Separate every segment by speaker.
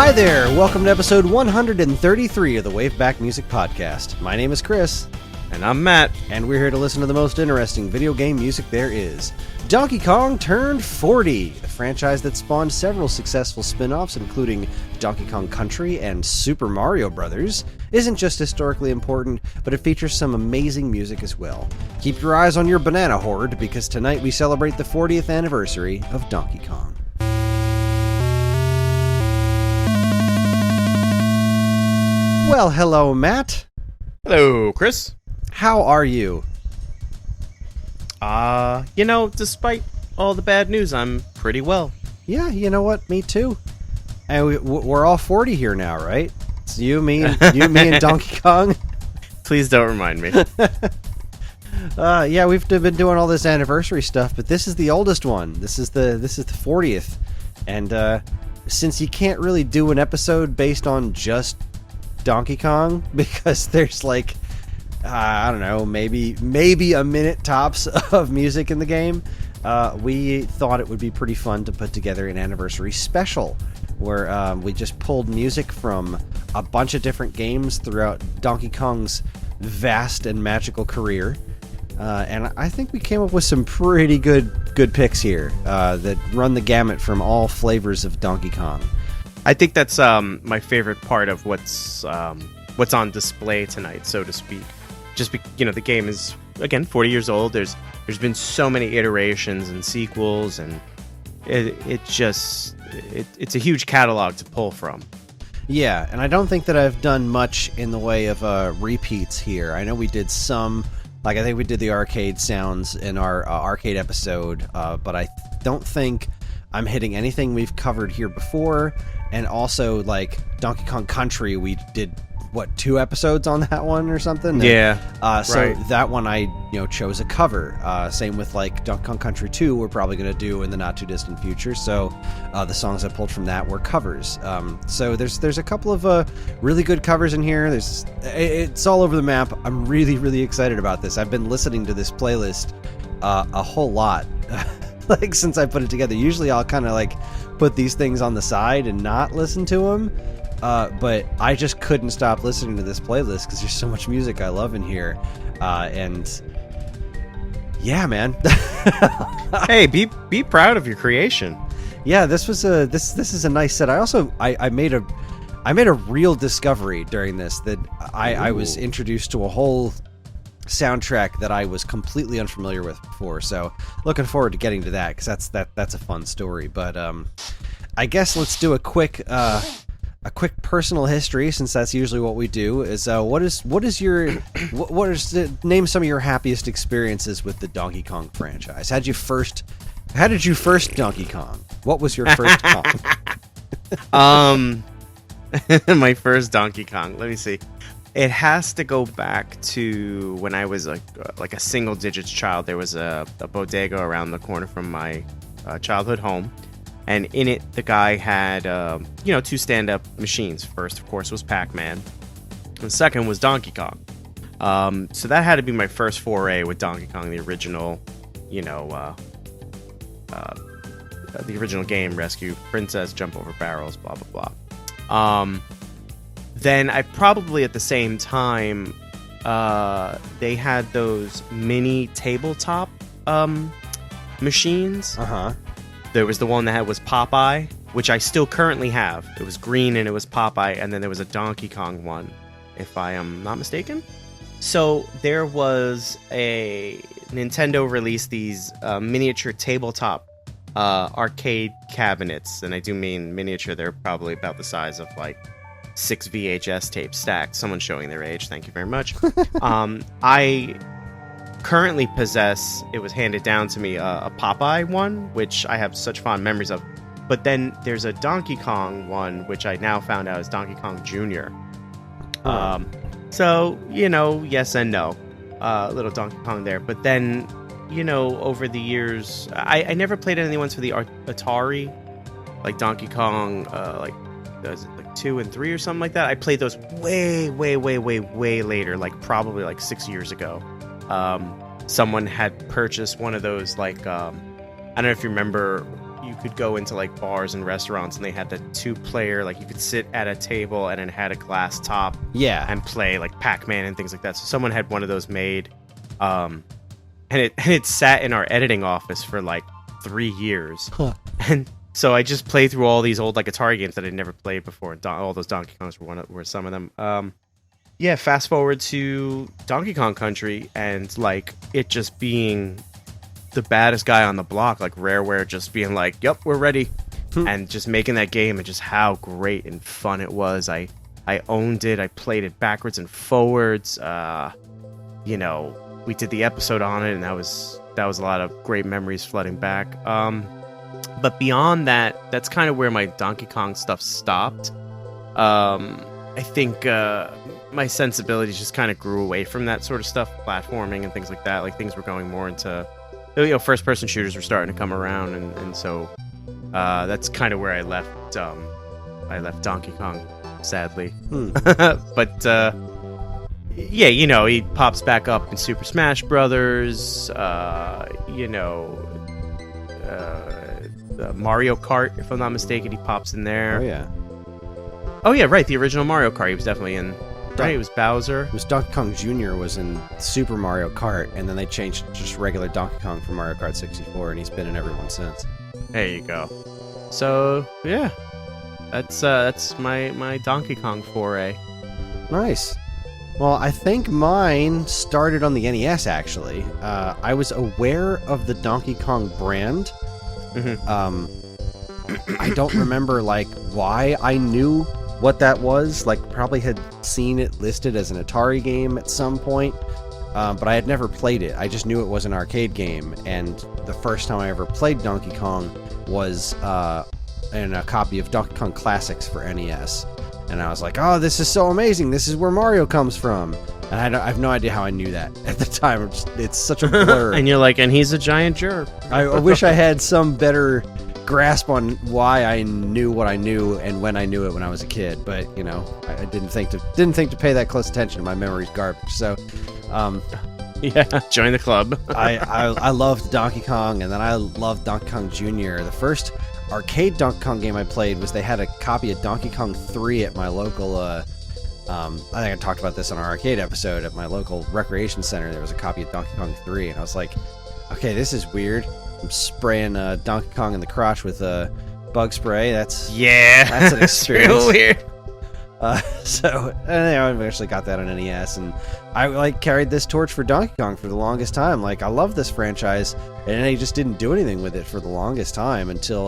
Speaker 1: Hi there, welcome to episode 133 of the WaveBack Music Podcast. My name is Kris.
Speaker 2: And I'm Matt.
Speaker 1: And we're here to listen to the most interesting video game music there is. Donkey Kong turned 40, a franchise that spawned several successful spin-offs, including Donkey Kong Country and Super Mario Bros., isn't just historically important, but it features some amazing music as well. Keep your eyes on your banana horde, because tonight we celebrate the 40th anniversary of Donkey Kong. Well, hello, Matt.
Speaker 2: Hello, Kris.
Speaker 1: How are you?
Speaker 2: Despite all the bad news, I'm pretty well.
Speaker 1: Yeah, you know what? Me too. And we're all 40 here now, right? It's you, me, and Donkey Kong.
Speaker 2: Please don't remind me.
Speaker 1: Yeah, we've been doing all this anniversary stuff, but this is the oldest one. This is the 40th, and since you can't really do an episode based on just Donkey Kong, because there's like I don't know, maybe a minute tops of music in the game, we thought it would be pretty fun to put together an anniversary special where we just pulled music from a bunch of different games throughout Donkey Kong's vast and magical career, and I think we came up with some pretty good picks here that run the gamut from all flavors of Donkey Kong.
Speaker 2: I think that's my favorite part of what's on display tonight, so to speak. Just the game is, again, 40 years old. There's been so many iterations and sequels, and it's a huge catalog to pull from.
Speaker 1: Yeah, and I don't think that I've done much in the way of repeats here. I know we did some, like I think we did the arcade sounds in our arcade episode, but I don't think I'm hitting anything we've covered here before. And also, like, Donkey Kong Country, we did, 2 episodes on that one or something?
Speaker 2: Yeah.
Speaker 1: So
Speaker 2: right.
Speaker 1: that one I, chose a cover. Same with, like, Donkey Kong Country 2, we're probably going to do in the not-too-distant future. So the songs I pulled from that were covers. So there's a couple of really good covers in here. It's all over the map. I'm really, really excited about this. I've been listening to this playlist a whole lot. Like, since I put it together. Usually I'll kind of like put these things on the side and not listen to them, but I just couldn't stop listening to this playlist because there's so much music I love in here, and yeah, man.
Speaker 2: Hey, be proud of your creation.
Speaker 1: Yeah, this was this is a nice set. I also I made a real discovery during this, that I was introduced to a whole soundtrack that I was completely unfamiliar with before, so looking forward to getting to that, because that's a fun story. But I guess let's do a quick personal history, since that's usually what we do. Is name some of your happiest experiences with the Donkey Kong franchise? How did you first Donkey Kong? What was your first Kong?
Speaker 2: My first Donkey Kong, let me see. It has to go back to when I was like a single digits child. There was a bodega around the corner from my childhood home, and in it the guy had 2 stand-up machines. First, of course, was Pac-Man, and second was Donkey Kong. So that had to be my first foray with Donkey Kong, the original, the original game, Rescue Princess, Jump Over Barrels, blah blah blah. Then I probably at the same time, they had those mini tabletop machines.
Speaker 1: Uh-huh.
Speaker 2: There was the one that was Popeye, which I still currently have. It was green and it was Popeye, and then there was a Donkey Kong one, if I am not mistaken. So there was a Nintendo released these miniature tabletop arcade cabinets, and I do mean miniature. They're probably about the size of like 6 VHS tapes stacked. Someone showing their age. Thank you very much. I currently possess, it was handed down to me, a Popeye one, which I have such fond memories of. But then there's a Donkey Kong one, which I now found out is Donkey Kong Jr. So, yes and no. Little Donkey Kong there. But then, over the years, I never played any ones for the Atari, like Donkey Kong, like 2 and 3 or something like that. I played those way later, like probably like 6 years ago. Someone had purchased one of those, like I don't know if you remember, you could go into like bars and restaurants, and they had the 2-player, like you could sit at a table and it had a glass top, and play like Pac-Man and things like that. So someone had one of those made, and it sat in our editing office for like 3 years, and so I just played through all these old like Atari games that I'd never played before. All those Donkey Kongs were some of them. Yeah, fast forward to Donkey Kong Country, and like it just being the baddest guy on the block, like Rareware just being like, "Yep, we're ready," and just making that game, and just how great and fun it was. I owned it. I played it backwards and forwards. You know, we did the episode on it, and that was a lot of great memories flooding back. But beyond that, that's kind of where my Donkey Kong stuff stopped. I think my sensibilities just kind of grew away from that sort of stuff, platforming and things like that. Like things were going more into, first-person shooters were starting to come around, and so that's kind of where I left Donkey Kong, sadly. But yeah, he pops back up in Super Smash Brothers. Mario Kart, if I'm not mistaken, he pops in there. Oh yeah, right. The original Mario Kart, he was definitely in. Right, it was Bowser.
Speaker 1: It was Donkey Kong Jr. was in Super Mario Kart, and then they changed to just regular Donkey Kong for Mario Kart 64, and he's been in every one since.
Speaker 2: There you go. So yeah, that's my Donkey Kong foray.
Speaker 1: Nice. Well, I think mine started on the NES, actually. I was aware of the Donkey Kong brand. I don't remember, like, why I knew what that was. Like, probably had seen it listed as an Atari game at some point, but I had never played it. I just knew it was an arcade game, and the first time I ever played Donkey Kong was in a copy of Donkey Kong Classics for NES. And I was like, oh, this is so amazing. This is where Mario comes from. And I have no idea how I knew that at the time. It's such a blur.
Speaker 2: And you're like, and he's a giant jerk.
Speaker 1: I wish I had some better grasp on why I knew what I knew and when I knew it when I was a kid. But, I didn't think to pay that close attention. My memory's garbage. So,
Speaker 2: yeah, join the club.
Speaker 1: I loved Donkey Kong, and then I loved Donkey Kong Jr. The first arcade Donkey Kong game I played was they had a copy of Donkey Kong 3 at my local I think I talked about this on our arcade episode. At my local recreation center, there was a copy of Donkey Kong 3, and I was like, okay, this is weird. I'm spraying Donkey Kong in the crotch with bug spray. That's an experience.
Speaker 2: Real weird.
Speaker 1: So I eventually got that on NES, and I carried this torch for Donkey Kong for the longest time. Like, I love this franchise, and they just didn't do anything with it for the longest time until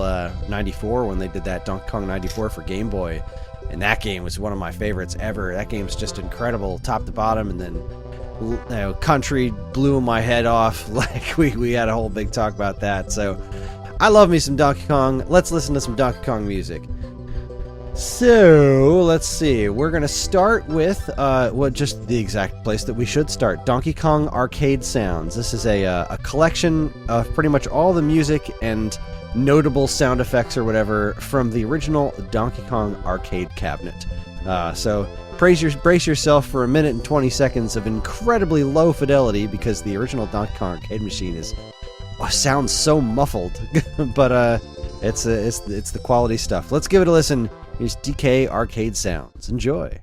Speaker 1: 94, when they did that Donkey Kong 94 for Game Boy, and that game was one of my favorites ever. That game's just incredible, top to bottom, and then Country blew my head off. Like, we had a whole big talk about that. So I love me some Donkey Kong. Let's listen to some Donkey Kong music. So, let's see. We're going to start with, just the exact place that we should start. Donkey Kong Arcade Sounds. This is a collection of pretty much all the music and notable sound effects or whatever from the original Donkey Kong arcade cabinet. So, brace yourself for a minute and 20 seconds of incredibly low fidelity, because the original Donkey Kong arcade machine sounds so muffled. But it's the quality stuff. Let's give it a listen. Here's DK Arcade Sounds. Enjoy.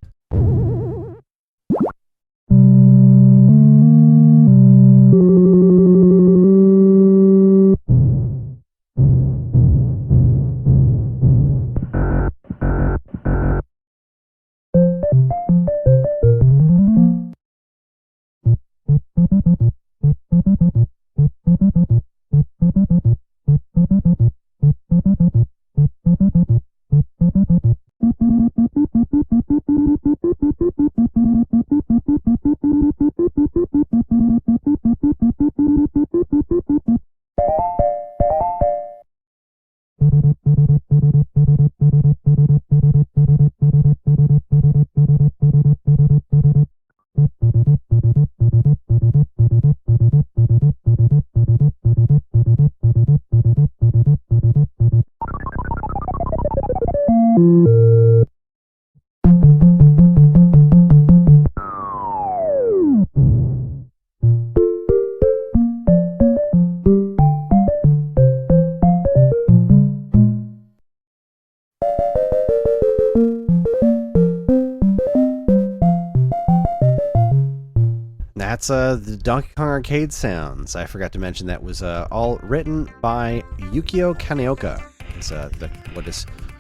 Speaker 1: that's the Donkey Kong arcade sounds. I forgot to mention that was all written by Yukio Kaneoka. It's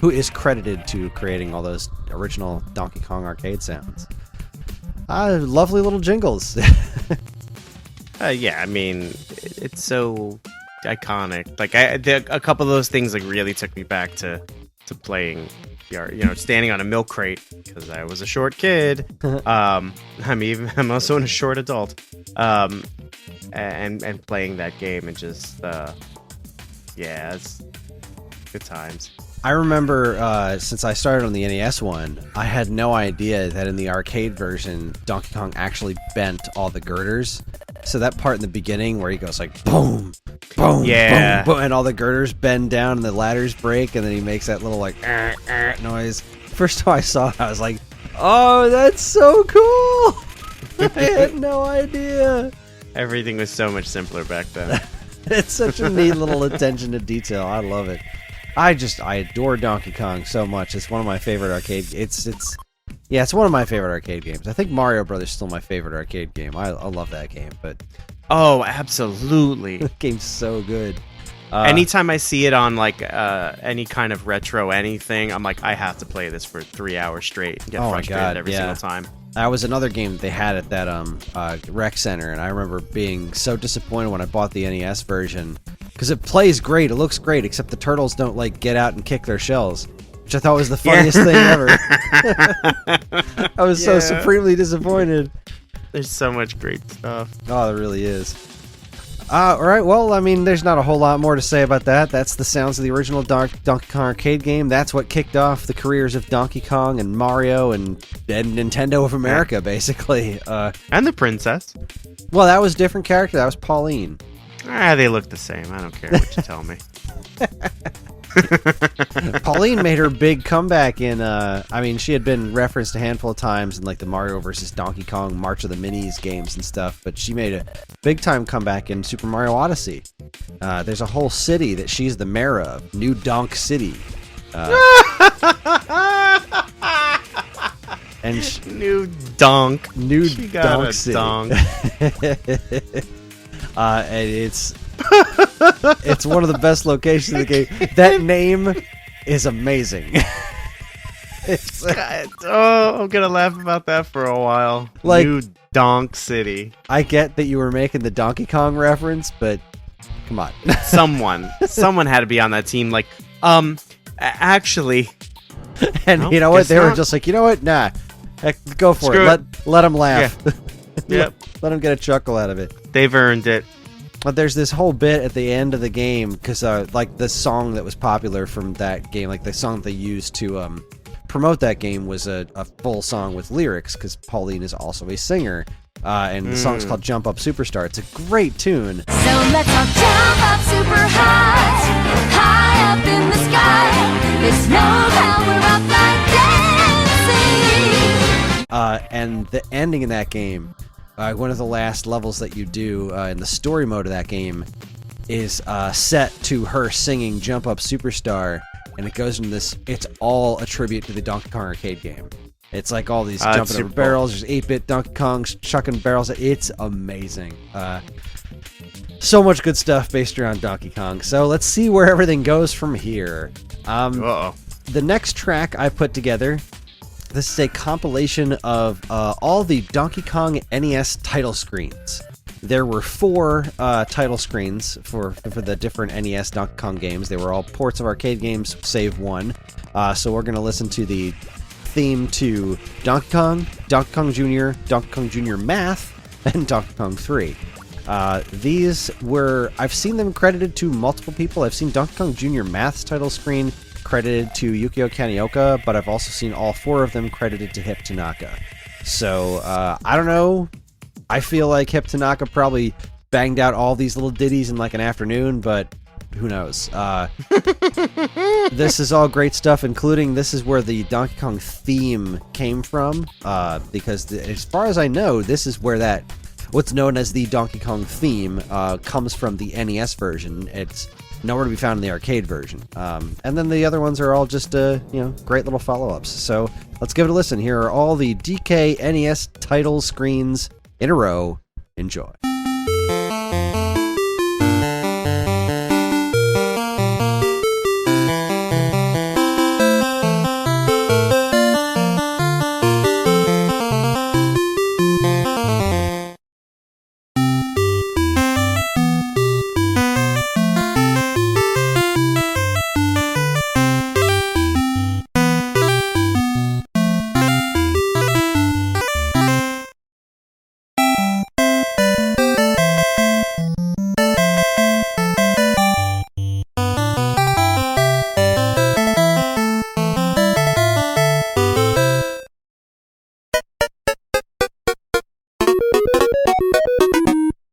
Speaker 1: who is credited to creating all those original Donkey Kong arcade sounds. Lovely little jingles.
Speaker 2: Yeah, I mean, it's so iconic. Like, a couple of those things like really took me back to playing, standing on a milk crate because I was a short kid. I'm also a short adult. And playing that game and just it's good times.
Speaker 1: I remember since I started on the NES one, I had no idea that in the arcade version, Donkey Kong actually bent all the girders. So that part in the beginning where he goes like boom, boom, boom, boom, and all the girders bend down and the ladders break, and then he makes that little like noise. First time I saw it, I was like, "Oh, that's so cool!" I had no idea.
Speaker 2: Everything was so much simpler back then.
Speaker 1: It's such a neat little attention to detail. I love it. I adore Donkey Kong so much. It's one of my favorite arcade. It's one of my favorite arcade games. I think Mario Brothers is still my favorite arcade game. I love that game, but
Speaker 2: oh, absolutely,
Speaker 1: the game's so good.
Speaker 2: Anytime I see it on like any kind of retro anything, I'm like, I have to play this for 3 hours straight and get frustrated every single time.
Speaker 1: That was another game that they had at that rec center, and I remember being so disappointed when I bought the NES version because it plays great, it looks great, except the turtles don't like get out and kick their shells, which I thought was the funniest thing ever. I was so supremely disappointed.
Speaker 2: There's so much great stuff.
Speaker 1: Oh, there really is. All right, well, I mean, there's not a whole lot more to say about that. That's the sounds of the original Donkey Kong arcade game. That's what kicked off the careers of Donkey Kong and Mario and Nintendo of America, basically.
Speaker 2: And the princess.
Speaker 1: Well, that was a different character. That was Pauline.
Speaker 2: They look the same. I don't care what you tell me.
Speaker 1: Pauline made her big comeback in, she had been referenced a handful of times in like the Mario vs. Donkey Kong March of the Minis games and stuff, but she made a big time comeback in Super Mario Odyssey. There's a whole city that she's the mayor of, New Donk City. And
Speaker 2: New Donk.
Speaker 1: New
Speaker 2: she got
Speaker 1: Donk
Speaker 2: a
Speaker 1: City.
Speaker 2: Donk.
Speaker 1: And it's one of the best locations in the game. That name is amazing.
Speaker 2: I'm gonna laugh about that for a while.
Speaker 1: Like,
Speaker 2: New Donk City.
Speaker 1: I get that you were making the Donkey Kong reference, but come on.
Speaker 2: Someone had to be on that team. Like, actually.
Speaker 1: And
Speaker 2: no,
Speaker 1: you know what? They were just like, you know what? Nah, heck, go for
Speaker 2: Screw
Speaker 1: it. Let them laugh.
Speaker 2: Yeah. Yep.
Speaker 1: Let them get a chuckle out of it.
Speaker 2: They've earned it.
Speaker 1: But there's this whole bit at the end of the game because, like, the song that was popular from that game, like the song they used to promote that game, was a full song with lyrics because Pauline is also a singer, and the song's called "Jump Up Superstar." It's a great tune.
Speaker 3: So let's all jump up super high up in the sky. There's no hell, we're up like dancing.
Speaker 1: And the ending in that game, one of the last levels that you do in the story mode of that game, is set to her singing "Jump Up Superstar," and it goes into this. It's all a tribute to the Donkey Kong arcade game. It's like all these jumping over barrels. There's 8-bit Donkey Kongs chucking barrels. It's amazing. So much good stuff based around Donkey Kong. So let's see where everything goes from here. The next track I put together, this is a compilation of all the Donkey Kong NES title screens. There were 4 title screens for the different NES Donkey Kong games. They were all ports of arcade games, save one. So we're going to listen to the theme to Donkey Kong Jr., Donkey Kong Jr. Math, and Donkey Kong 3. I've seen them credited to multiple people. I've seen Donkey Kong Jr. Math's title screen credited to Yukio Kaneoka, but I've also seen all 4 of them credited to Hip Tanaka. So, I don't know. I feel like Hip Tanaka probably banged out all these little ditties in like an afternoon, but who knows? This is all great stuff, including this is where the Donkey Kong theme came from, because as far as I know, this is where what's known as the Donkey Kong theme comes from the NES version. It's nowhere to be found in the arcade version. And then the other ones are all just, great little follow-ups. So let's give it a listen. Here are all the DK NES title screens in a row Enjoy.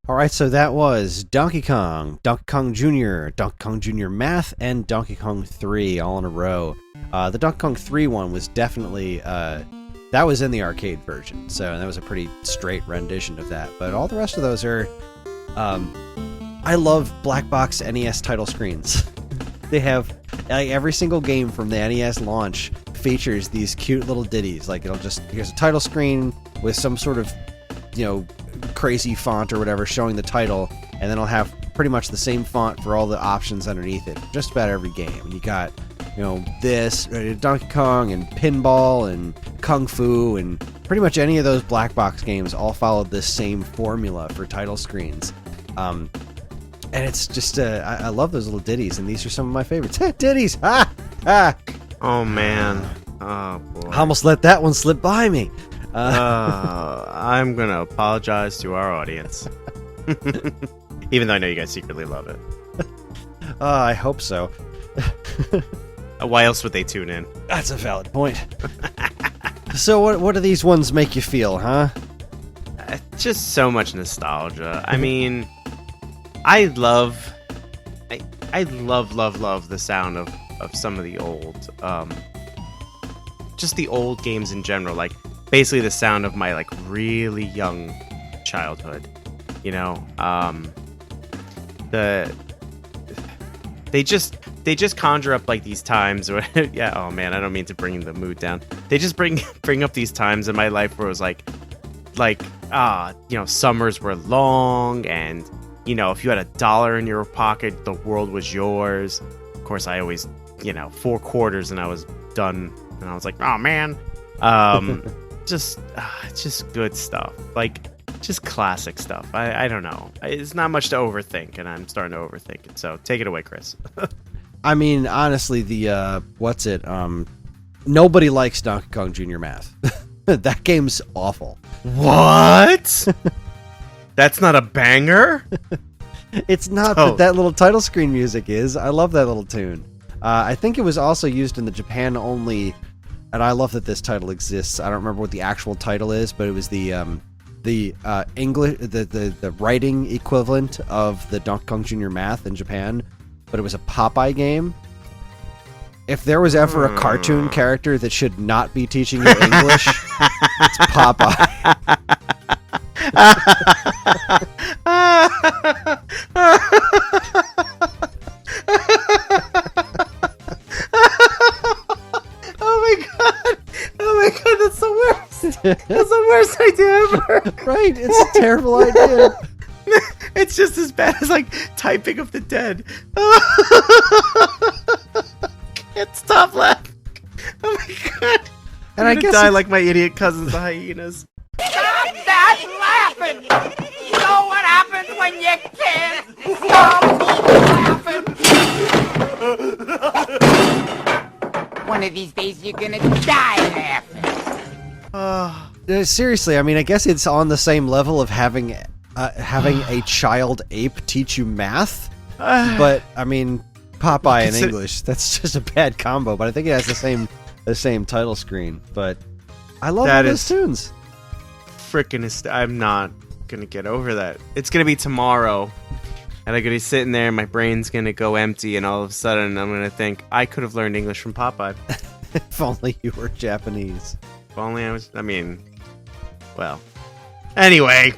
Speaker 1: Alright, so that was Donkey Kong, Donkey Kong Jr., Donkey Kong Jr. Math, and Donkey Kong 3 all in a row. The Donkey Kong 3 one was definitely, that was in the arcade version, so that was a pretty straight rendition of that. But all the rest of those are, I love black box NES title screens. They have, like, every single game from the NES launch features these cute little ditties. Like, here's a title screen with some sort of, crazy font or whatever showing the title, and then I'll have pretty much the same font for all the options underneath it. Just about every game. And you got, this, Donkey Kong, and Pinball, and Kung Fu, and pretty much any of those black box games all followed this same formula for title screens. And it's just, I love those little ditties, and these are some of my favorites. Ditties! Ah! Ah!
Speaker 2: Oh, man. Oh, boy.
Speaker 1: I almost let that one slip by me.
Speaker 2: I'm gonna apologize to our audience. Even though I know you guys secretly love it.
Speaker 1: I hope so.
Speaker 2: Why else would they tune in?
Speaker 1: That's a valid point. So what do these ones make you feel, huh?
Speaker 2: Just so much nostalgia. I mean, I love the sound of some of the old, just the old games in general. Like, basically the sound of my, like, really young childhood, they just conjure up, like, these times where yeah, oh man, I don't mean to bring the mood down. They just bring up these times in my life where it was like summers were long, and if you had $1 in your pocket, the world was yours. Of course, I always 4 quarters and I was done, and I was like, oh man. Just good stuff, like just classic stuff. I don't know, it's not much to overthink, and I'm starting to overthink it, so take it away, Chris.
Speaker 1: I mean, honestly, the nobody likes Donkey Kong Jr. Math. That game's awful.
Speaker 2: What? That's not a banger?
Speaker 1: It's not, but that little title screen music is. I love that little tune. I think it was also used in the Japan only. And I love that this title exists. I don't remember what the actual title is, but it was the English, the writing equivalent of the Donkey Kong Jr. Math in Japan, but it was a Popeye game. If there was ever a cartoon character that should not be teaching you English, it's Popeye.
Speaker 2: That's the worst. That's the worst idea ever.
Speaker 1: Right, it's a terrible idea.
Speaker 2: It's just as bad as, like, typing of the dead. Can't stop laughing. Oh my god.
Speaker 1: And
Speaker 2: I'm gonna die like my idiot cousins, the hyenas.
Speaker 4: Stop that laughing! You know what happens when you can't stop laughing? One of these days you're gonna die laughing.
Speaker 1: Seriously, I mean, I guess it's on the same level of having a child ape teach you math. But I mean, Popeye in English, that's just a bad combo. But I think it has the same title screen. But I love all those tunes.
Speaker 2: Freaking, I'm not gonna get over that. It's gonna be tomorrow, and I'm gonna be sitting there, and my brain's gonna go empty, and all of a sudden, I'm gonna think I could have learned English from Popeye.
Speaker 1: If only you were Japanese.
Speaker 2: If only I was. I mean, well. Anyway.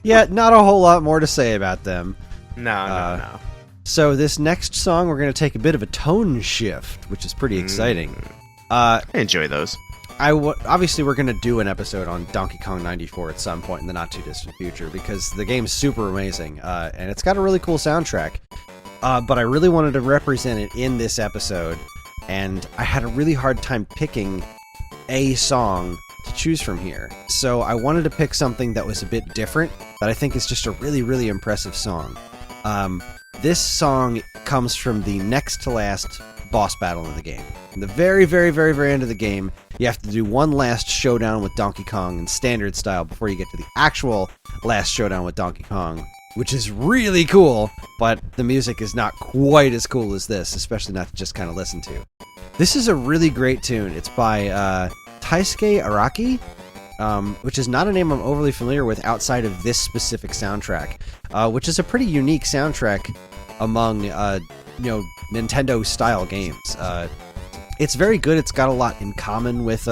Speaker 1: Yeah, not a whole lot more to say about them.
Speaker 2: No.
Speaker 1: So this next song, we're going to take a bit of a tone shift, which is pretty exciting.
Speaker 2: I enjoy those.
Speaker 1: obviously we're going to do an episode on Donkey Kong 94 at some point in the not too distant future because the game's super amazing and it's got a really cool soundtrack. But I really wanted to represent it in this episode, and I had a really hard time picking a song to choose from here. So I wanted to pick something that was a bit different, but I think is just a really, really impressive song. This song comes from the next to last boss battle in the game. In the very, very, very, very end of the game, you have to do one last showdown with Donkey Kong in standard style before you get to the actual last showdown with Donkey Kong, which is really cool, but the music is not quite as cool as this, especially not to just kind of listen to. This is a really great tune. It's by Taisuke Araki, which is not a name I'm overly familiar with outside of this specific soundtrack, which is a pretty unique soundtrack among Nintendo-style games. It's very good. It's got a lot in common with...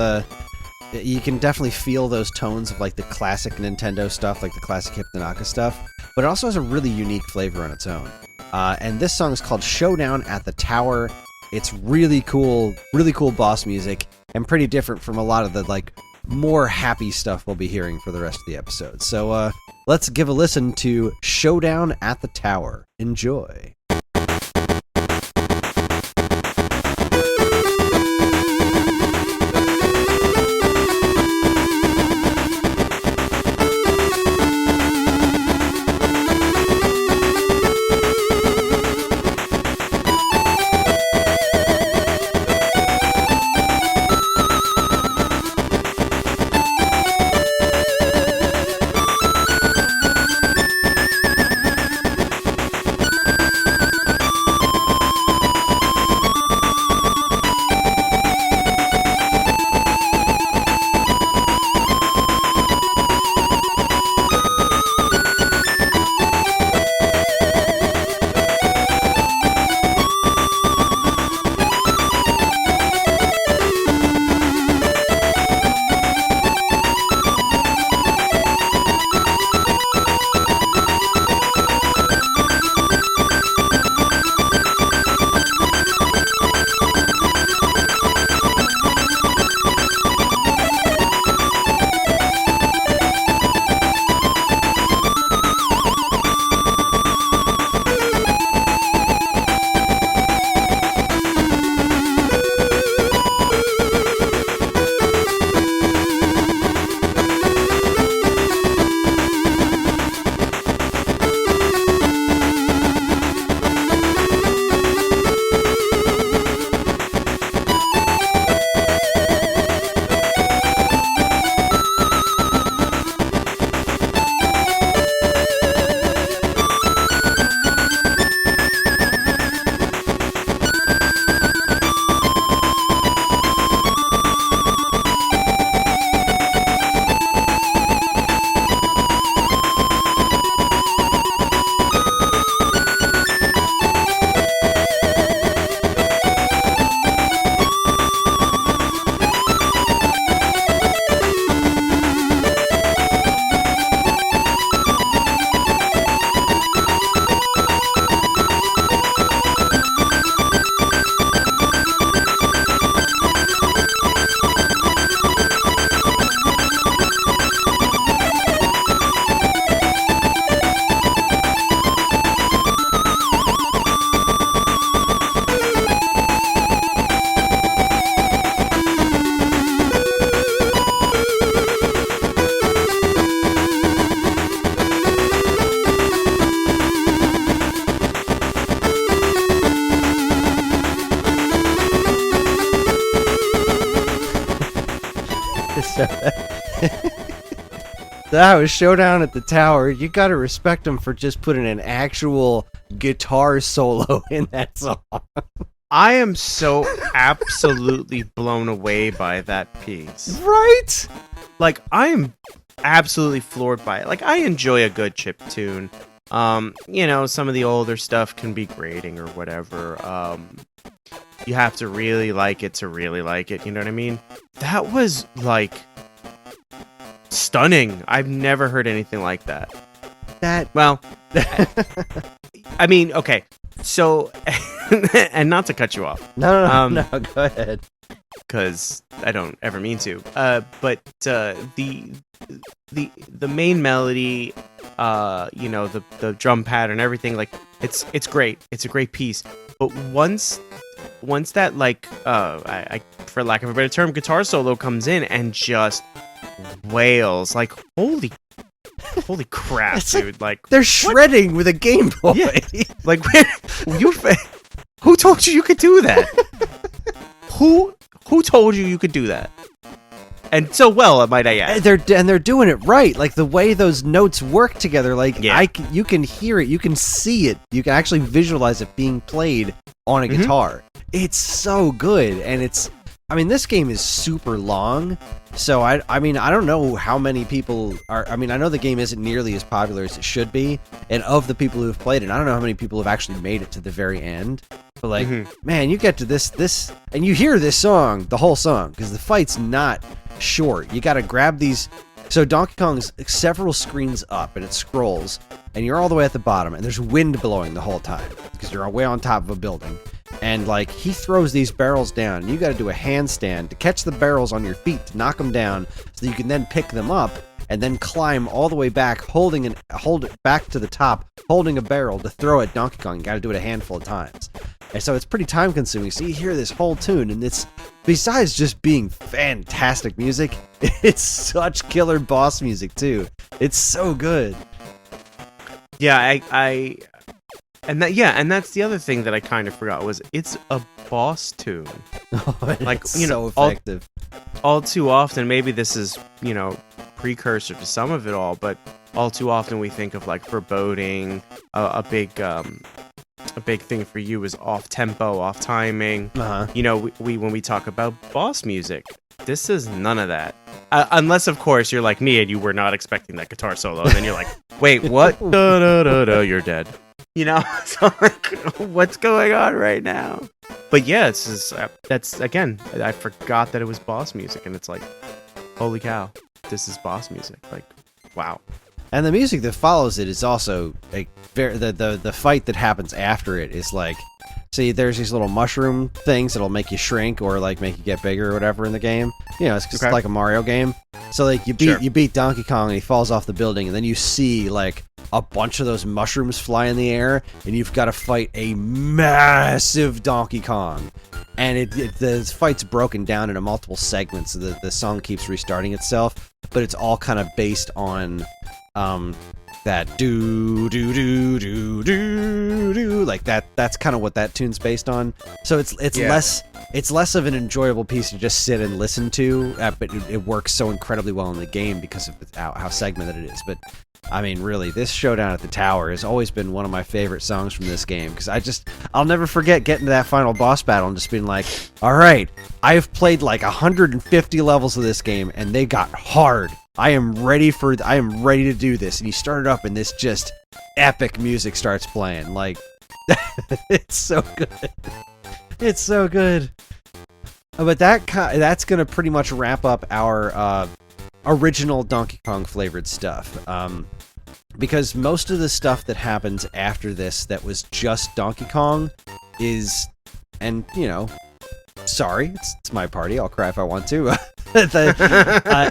Speaker 1: you can definitely feel those tones of like the classic Nintendo stuff, like the classic Hip Tanaka stuff, but it also has a really unique flavor on its own. And this song is called Showdown at the Tower. It's really cool boss music, and pretty different from a lot of the like more happy stuff we'll be hearing for the rest of the episode. So let's give a listen to Showdown at the Tower. Enjoy. That was Showdown at the Tower. You gotta respect them for just putting an actual guitar solo in that song.
Speaker 2: I am so absolutely blown away by that piece.
Speaker 1: Right?
Speaker 2: Like, I am absolutely floored by it. Like, I enjoy a good chip tune. Some of the older stuff can be grating or whatever. You have to really like it to really like it, you know what I mean? That was, like, stunning. I've never heard anything like that. Well, I mean, okay. So, and not to cut you off.
Speaker 1: No, go ahead.
Speaker 2: because I don't ever mean to. But the main melody, the drum pattern, everything, like it's great. It's a great piece. But once that I for lack of a better term, guitar solo comes in and just wails, like holy crap,
Speaker 1: It's
Speaker 2: dude! Like
Speaker 1: They're shredding with a Game Boy.
Speaker 2: Yeah. Like who told you could do that? Who told you could do that? And so well, might I add.
Speaker 1: They're doing it right. Like the way those notes work together. Like
Speaker 2: Yeah.
Speaker 1: you can hear it, you can see it, you can actually visualize it being played on a guitar. It's so good, and this game is super long. So I don't know how many people are. I know the game isn't nearly as popular as it should be, and of the people who've played it, I don't know how many people have actually made it to the very end. But like, man, you get to this, and you hear this song, the whole song, because the fight's not short. You got to grab these. So Donkey Kong's several screens up, and it scrolls, and you're all the way at the bottom, and there's wind blowing the whole time because you're way on top of a building. And like he throws these barrels down, and you got to do a handstand to catch the barrels on your feet to knock them down, so that you can then pick them up and then climb all the way back, hold it back to the top, holding a barrel to throw at Donkey Kong. You got to do it a handful of times, and so it's pretty time consuming. So you hear this whole tune, and it's besides just being fantastic music, it's such killer boss music too. It's so good.
Speaker 2: Yeah, and that's the other thing that I kind of forgot was it's a boss tune. Like,
Speaker 1: it's
Speaker 2: you
Speaker 1: so
Speaker 2: know,
Speaker 1: effective.
Speaker 2: All too often, maybe this is, precursor to some of it all, but all too often we think of like foreboding, a big thing for you is off tempo, off timing. We when we talk about boss music, this is none of that. Unless, of course, you're like me and you were not expecting that guitar solo, and then you're like, wait, what? You're dead. So like, what's going on right now? But yeah, that's again, I forgot that it was boss music, and it's like, holy cow, this is boss music. Like, wow.
Speaker 1: And the music that follows it is also like the fight that happens after it is like, see, there's these little mushroom things that'll make you shrink or like make you get bigger or whatever in the game. It's just like a Mario game. So like you beat Donkey Kong and he falls off the building, and then you see like a bunch of those mushrooms fly in the air, and you've got to fight a massive Donkey Kong. And the fight's broken down into multiple segments, so the song keeps restarting itself, but it's all kind of based on that do do do do do do, like that's kind of what that tune's based on. So it's less of an enjoyable piece to just sit and listen to, but it works so incredibly well in the game because of how segmented it is. But really, this Showdown at the Tower has always been one of my favorite songs from this game, because I'll never forget getting to that final boss battle and just being like, all right, I've played like 150 levels of this game, and they got hard. I am ready to do this. And you start it up, and this just epic music starts playing. Like, it's so good. It's so good. But that's going to pretty much wrap up our original Donkey Kong flavored stuff. Because most of the stuff that happens after this that was just Donkey Kong is, and sorry, it's my party, I'll cry if I want to,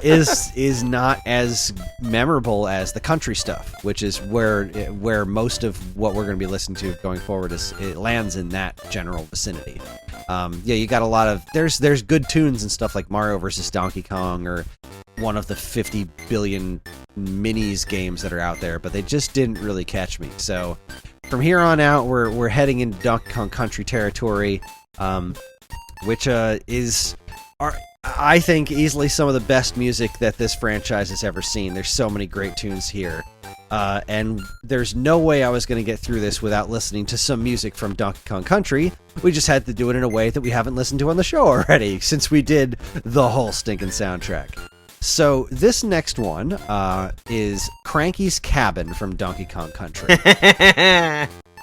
Speaker 1: is not as memorable as the country stuff, which is where most of what we're going to be listening to going forward it lands in that general vicinity. You got a lot of there's good tunes and stuff like Mario vs. Donkey Kong or one of the 50 billion minis games that are out there, but they just didn't really catch me. So from here on out, we're heading into Donkey Kong Country territory, which is I think easily some of the best music that this franchise has ever seen. There's so many great tunes here. And there's no way I was going to get through this without listening to some music from Donkey Kong Country. We just had to do it in a way that we haven't listened to on the show already, since we did the whole stinking soundtrack. So this next one is Cranky's Cabin from Donkey Kong Country.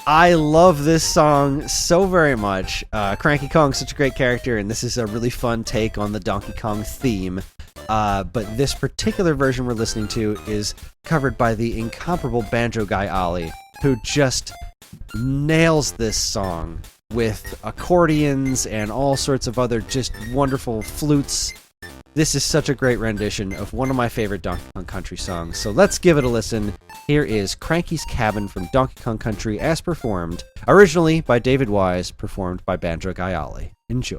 Speaker 1: I love this song so very much. Cranky Kong's such a great character, and this is a really fun take on the Donkey Kong theme. But this particular version we're listening to is covered by the incomparable banjo guy Ollie, who just nails this song with accordions and all sorts of other just wonderful flutes. This is such a great rendition of one of my favorite Donkey Kong Country songs. So let's give it a listen. Here is Cranky's Cabin from Donkey Kong Country as performed, originally by David Wise, performed by Banjo Gayali. Enjoy.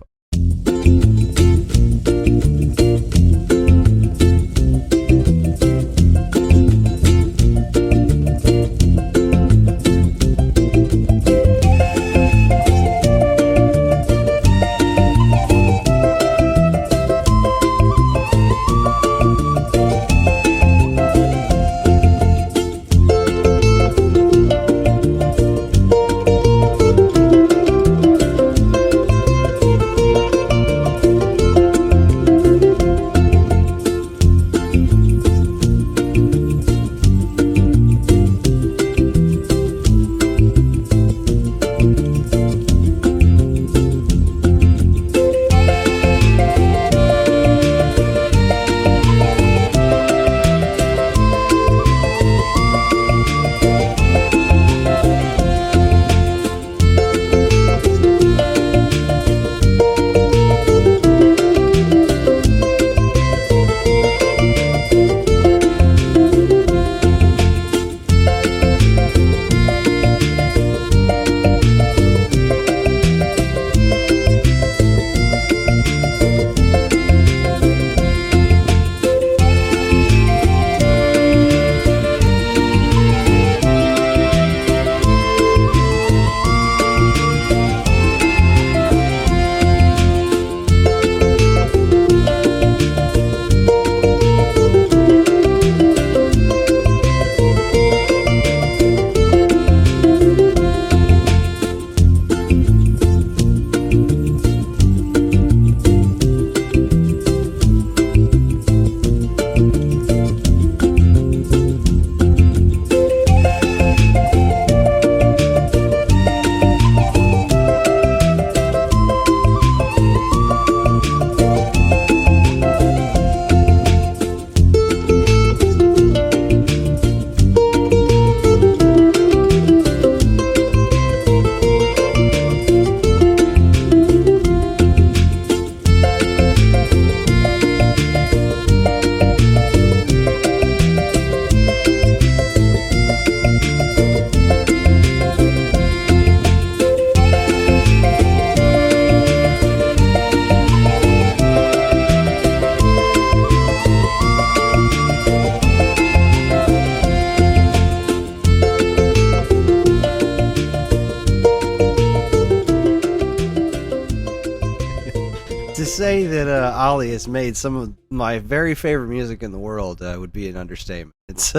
Speaker 1: To say that Ollie has made some of my very favorite music in the world would be an understatement. It's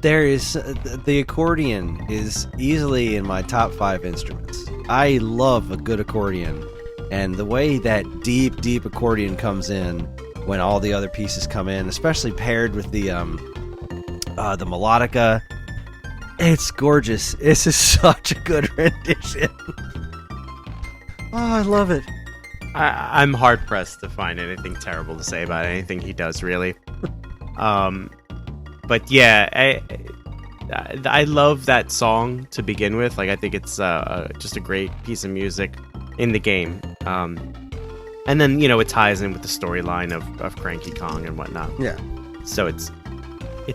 Speaker 1: there is the accordion is easily in my top 5 instruments. I love a good accordion, and the way that deep accordion comes in when all the other pieces come in, especially paired with the melodica, it's gorgeous. This is such a good rendition. Oh, I love it.
Speaker 2: I'm hard pressed to find anything terrible to say about anything he does, really. But yeah, I love that song to begin with. Like, I think it's just a great piece of music in the game. And then, it ties in with the storyline of Cranky Kong and whatnot.
Speaker 1: Yeah.
Speaker 2: So it's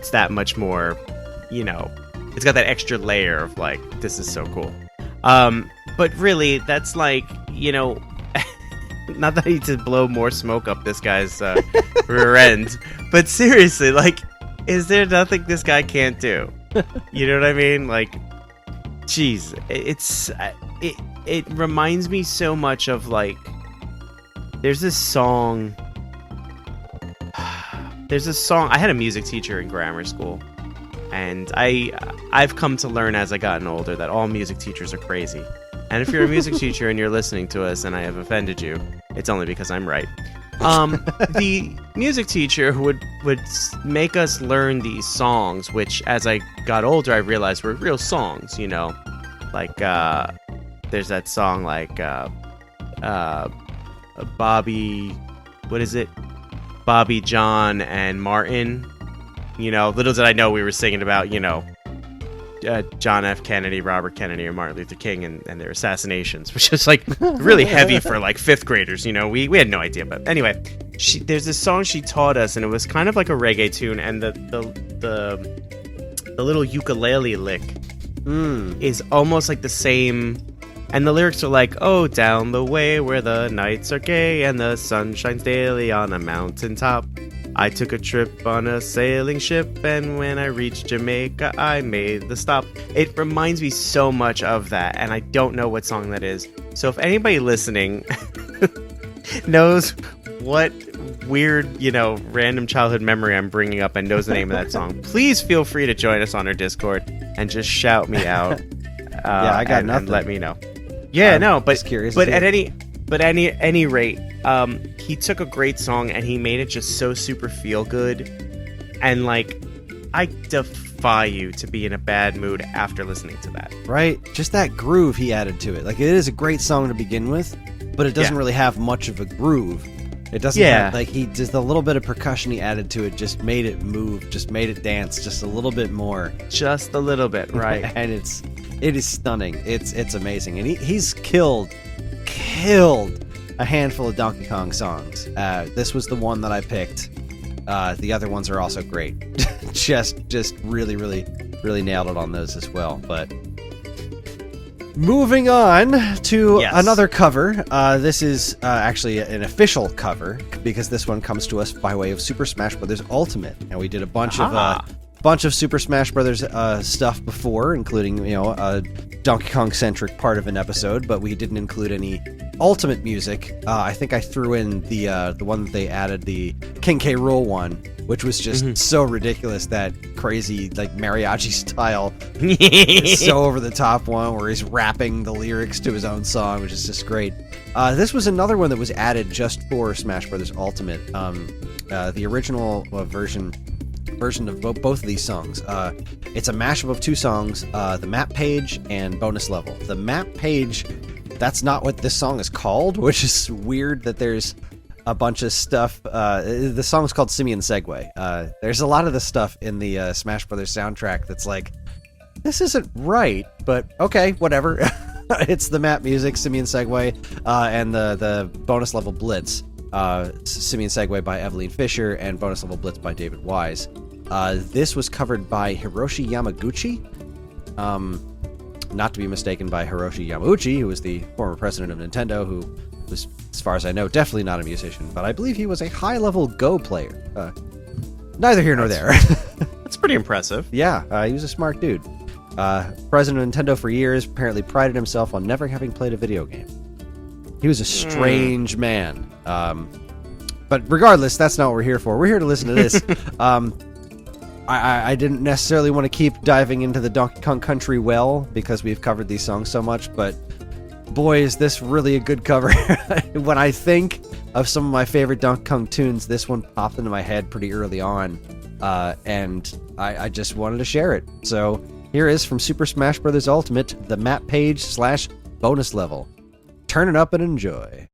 Speaker 2: that much more, it's got that extra layer of like, this is so cool. But really, that's like, not that I need to blow more smoke up this guy's rear end, but seriously, like, is there nothing this guy can't do? You know what I mean? Like, jeez, it reminds me so much of, like, there's this song, I had a music teacher in grammar school, and I've come to learn as I gotten older that all music teachers are crazy. And if you're a music teacher and you're listening to us and I have offended you, it's only because I'm right. The music teacher would make us learn these songs, which as I got older, I realized were real songs, Like, there's that song like Bobby, what is it? Bobby, John, and Martin. Little did I know we were singing about, John F. Kennedy, Robert Kennedy, and Martin Luther King and their assassinations, which is like really heavy for like fifth graders. You know, we had no idea. But anyway, there's this song she taught us, and it was kind of like a reggae tune, and the little ukulele lick is almost like the same. And the lyrics are like, oh, down the way where the nights are gay and the sun shines daily on a mountaintop. I took a trip on a sailing ship, and when I reached Jamaica, I made the stop. It reminds me so much of that, and I don't know what song that is. So if anybody listening knows what weird, random childhood memory I'm bringing up and knows the name of that song, please feel free to join us on our Discord and just shout me out.
Speaker 1: I got nothing.
Speaker 2: And let me know. Yeah, no, but
Speaker 1: just curious.
Speaker 2: But at any rate, he took a great song and he made it just so super feel good, and like, I defy you to be in a bad mood after listening to that.
Speaker 1: Right, just that groove he added to it. Like, it is a great song to begin with, but it doesn't really have much of a groove. It doesn't have, like, he just a little bit of percussion he added to it just made it move, just made it dance just a little bit more.
Speaker 2: Just a little bit, right?
Speaker 1: And it is stunning. It's amazing, and he's killed a handful of Donkey Kong songs. This was the one that I picked. The other ones are also great. just really nailed it on those as well. But moving on to another cover. This is actually an official cover, because this one comes to us by way of Super Smash Bros. Ultimate, and we did a bunch of Super Smash Brothers stuff before, including a Donkey Kong centric part of an episode, but we didn't include any Ultimate music. I think I threw in the one that they added, the King K. Rool one, which was just so ridiculous, that crazy like mariachi style, so over the top one where he's rapping the lyrics to his own song, which is just great. This was another one that was added just for Smash Brothers Ultimate. The original version of both of these songs. It's a mashup of two songs, the map page and bonus level. The map page, that's not what this song is called, which is weird that there's a bunch of stuff. The song's called Simian Segway. There's a lot of the stuff in the Smash Brothers soundtrack that's like, this isn't right, but okay, whatever. It's the map music, Simian Segway, and the bonus level Blitz. Simian Segway by Eveline Fisher and bonus level Blitz by David Wise. This was covered by Hiroshi Yamaguchi, not to be mistaken by Hiroshi Yamauchi, who was the former president of Nintendo, who was, as far as I know, definitely not a musician, but I believe he was a high-level Go player. Neither here nor there.
Speaker 2: That's pretty impressive.
Speaker 1: Yeah, he was a smart dude. President of Nintendo for years, apparently prided himself on never having played a video game. He was a strange man. But regardless, that's not what we're here for. We're here to listen to this. I didn't necessarily want to keep diving into the Donkey Kong Country well, because we've covered these songs so much, but boy, is this really a good cover. When I think of some of my favorite Donkey Kong tunes, this one popped into my head pretty early on, and I just wanted to share it. So here is from Super Smash Bros. Ultimate, the map page / bonus level. Turn it up and enjoy.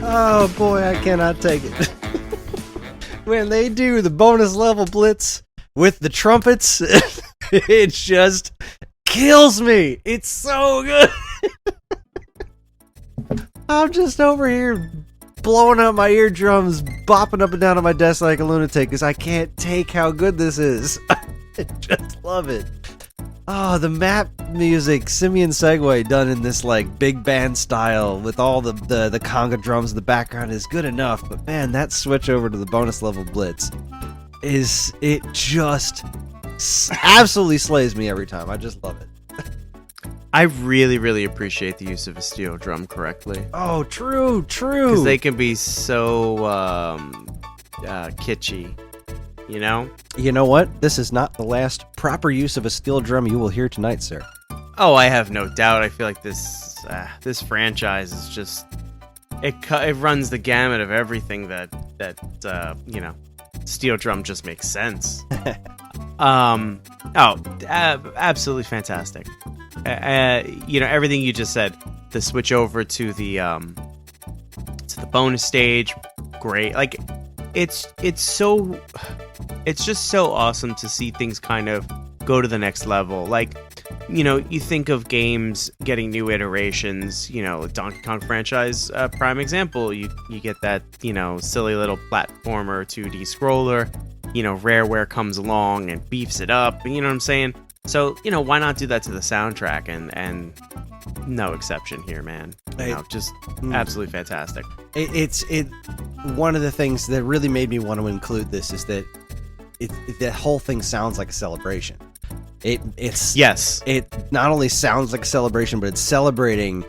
Speaker 1: Oh boy, I cannot take it. When they do the bonus level blitz with the trumpets, it just kills me. It's so good. I'm just over here blowing out my eardrums, bopping up and down on my desk like a lunatic because I can't take how good this is. I just love it. Oh, the map music, Simian Segue done in this like big band style with all the conga drums in the background is good enough, but man, that switch over to the bonus level blitz just absolutely slays me every time. I just love it.
Speaker 2: I really, really appreciate the use of a steel drum correctly.
Speaker 1: Oh, true.
Speaker 2: Because they can be so kitschy, you know?
Speaker 1: You know what? This is not the last proper use of a steel drum you will hear tonight, sir.
Speaker 2: Oh, I have no doubt. I feel like this franchise is just it runs the gamut of everything that steel drum just makes sense. Absolutely fantastic. Everything you just said. The switch over to the bonus stage, great. Like it's just so awesome to see things kind of go to the next level. Like, you think of games getting new iterations, Donkey Kong franchise, prime example. You get that, silly little platformer 2D scroller, Rareware comes along and beefs it up, you know what I'm saying? So, why not do that to the soundtrack? And no exception here, man. Just absolutely fantastic.
Speaker 1: It's one of the things that really made me want to include this is that the whole thing sounds like a celebration. It not only sounds like a celebration, but it's celebrating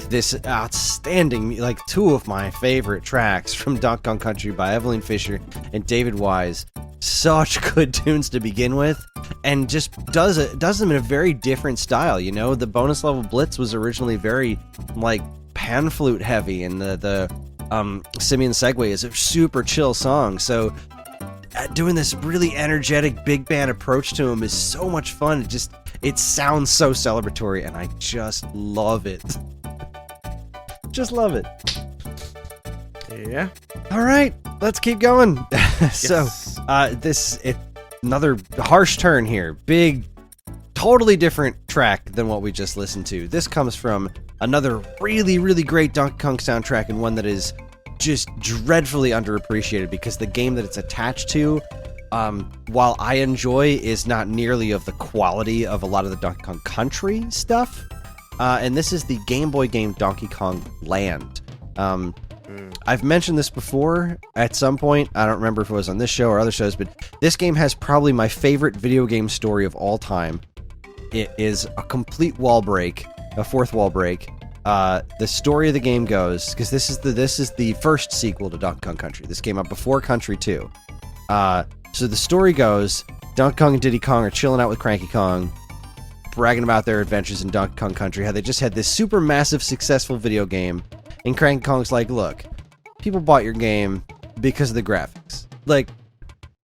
Speaker 1: this outstanding, like two of my favorite tracks from Donkey Kong Country by Evelyn Fisher and David Wise. Such good tunes to begin with, and just does them in a very different style. The bonus level blitz was originally very like pan flute heavy, and the Simian Segue is a super chill song. So doing this really energetic big band approach to him is so much fun. It sounds so celebratory, and I just love it. Just love it.
Speaker 2: Yeah.
Speaker 1: All right, let's keep going. So,
Speaker 2: Yes.
Speaker 1: Another harsh turn here. Big, totally different track than what we just listened to. This comes from another really, really great Donkey Kong soundtrack, and one that is just dreadfully underappreciated because the game that it's attached to, while I enjoy, is not nearly of the quality of a lot of the Donkey Kong Country stuff. And this is the Game Boy game Donkey Kong Land. I've mentioned this before at some point. I don't remember if it was on this show or other shows, but this game has probably my favorite video game story of all time. It is a complete wall break, a fourth wall break. The story of the game goes, because this is the first sequel to Donkey Kong Country. This came out before Country 2. So the story goes, Donkey Kong and Diddy Kong are chilling out with Cranky Kong, bragging about their adventures in Donkey Kong Country, how they just had this super massive successful video game. And Cranky Kong's like, look, people bought your game because of the graphics. Like,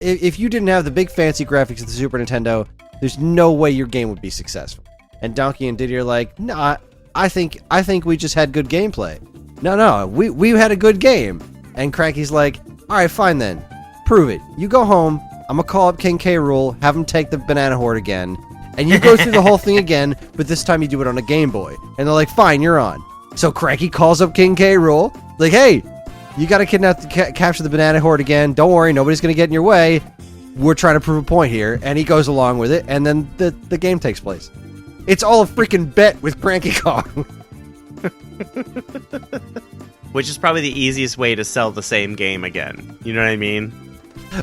Speaker 1: if you didn't have the big fancy graphics of the Super Nintendo, there's no way your game would be successful. And Donkey and Diddy are like, nah, I think we just had good gameplay. No, we had a good game. And Cranky's like, all right, fine then, prove it. You go home. I'm gonna call up King K. Rool, have him take the banana horde again, and you go through the whole thing again, but this time you do it on a Game Boy. And they're like, fine, you're on. So Cranky calls up King K. Rool, like, hey, you gotta capture the banana horde again. Don't worry, nobody's gonna get in your way. We're trying to prove a point here. And he goes along with it, and then the game takes place. It's all a freaking bet with Cranky Kong.
Speaker 2: Which is probably the easiest way to sell the same game again. You know what I mean?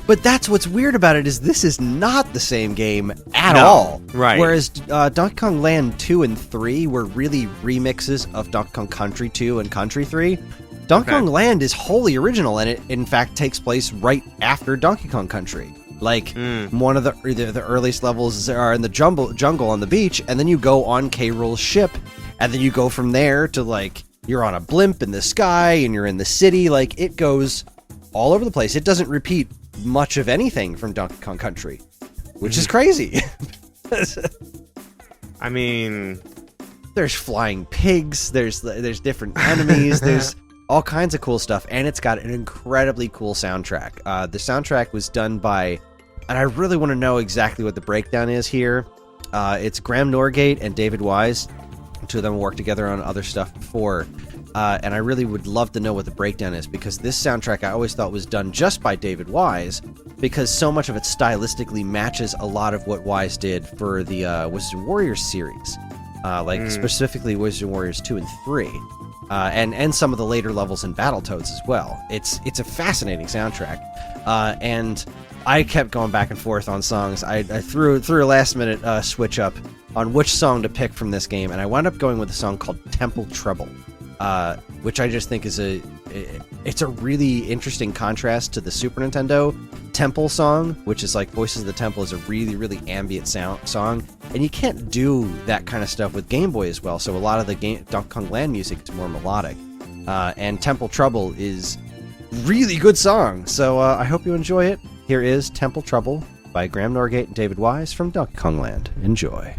Speaker 1: But that's what's weird about it, is this is not the same game at all.
Speaker 2: Right.
Speaker 1: Whereas Donkey Kong Land 2 and 3 were really remixes of Donkey Kong Country 2 and Country 3. Donkey Kong Land is wholly original, and it in fact takes place right after Donkey Kong Country. Like, one of the earliest levels are in the jungle on the beach, and then you go on K. Rool's ship, and then you go from there to, like, you're on a blimp in the sky, and you're in the city. Like, it goes all over the place. It doesn't repeat much of anything from Donkey Kong Country, which is crazy.
Speaker 2: I mean,
Speaker 1: there's flying pigs, there's different enemies, there's all kinds of cool stuff, and it's got an incredibly cool soundtrack. The soundtrack was done by, and I really want to know exactly what the breakdown is here. It's Graham Norgate and David Wise. The two of them worked together on other stuff before, and I really would love to know what the breakdown is, because this soundtrack I always thought was done just by David Wise, because so much of it stylistically matches a lot of what Wise did for the Wizards and Warriors series, specifically Wizards and Warriors 2 and 3. And some of the later levels in Battletoads as well. It's a fascinating soundtrack, and I kept going back and forth on songs. I threw a last minute switch up on which song to pick from this game, and I wound up going with a song called Temple Trouble, which I just think is it's a really interesting contrast to the Super Nintendo Temple song, which is like Voices of the Temple is a really, really ambient song, and you can't do that kind of stuff with Game Boy as well, so a lot of the Donkey Kong Land music is more melodic, and Temple Trouble is really good song, so I hope you enjoy it. Here is Temple Trouble by Graham Norgate and David Wise from Donkey Kong Land. Enjoy.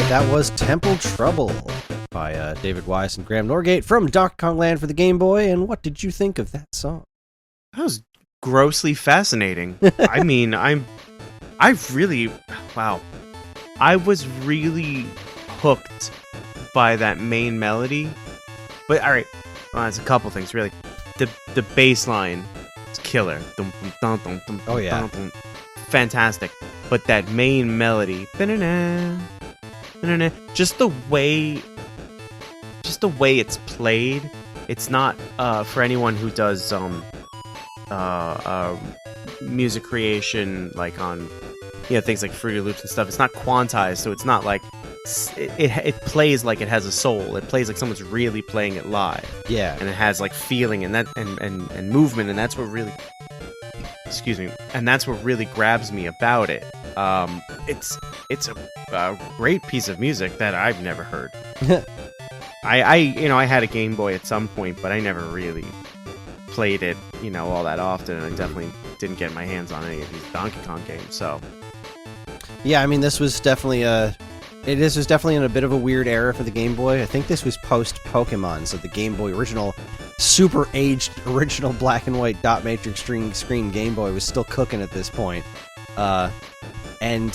Speaker 1: That was Temple Trouble by David Wise and Graham Norgate from Donkey Kong Land for the Game Boy. And what did you think of that song?
Speaker 2: That was grossly fascinating. I mean, I was really hooked by that main melody. But all right, it's a couple things really. The bass line is killer.
Speaker 1: Oh yeah,
Speaker 2: fantastic. But that main melody, just the way it's played, it's not for anyone who does music creation like on things like Fruity Loops and stuff. It's not quantized, so it's not like it plays like it has a soul. It plays like someone's really playing it live.
Speaker 1: Yeah,
Speaker 2: and it has like feeling and that and movement, and that's what really that's what really grabs me about it. It's a great piece of music that I've never heard. I had a Game Boy at some point, but I never really played it, all that often, and I definitely didn't get my hands on any of these Donkey Kong games. So,
Speaker 1: yeah, I mean, this was definitely in a bit of a weird era for the Game Boy. I think this was post Pokemon, so the Game Boy original, super aged original black and white dot matrix screen Game Boy was still cooking at this point. And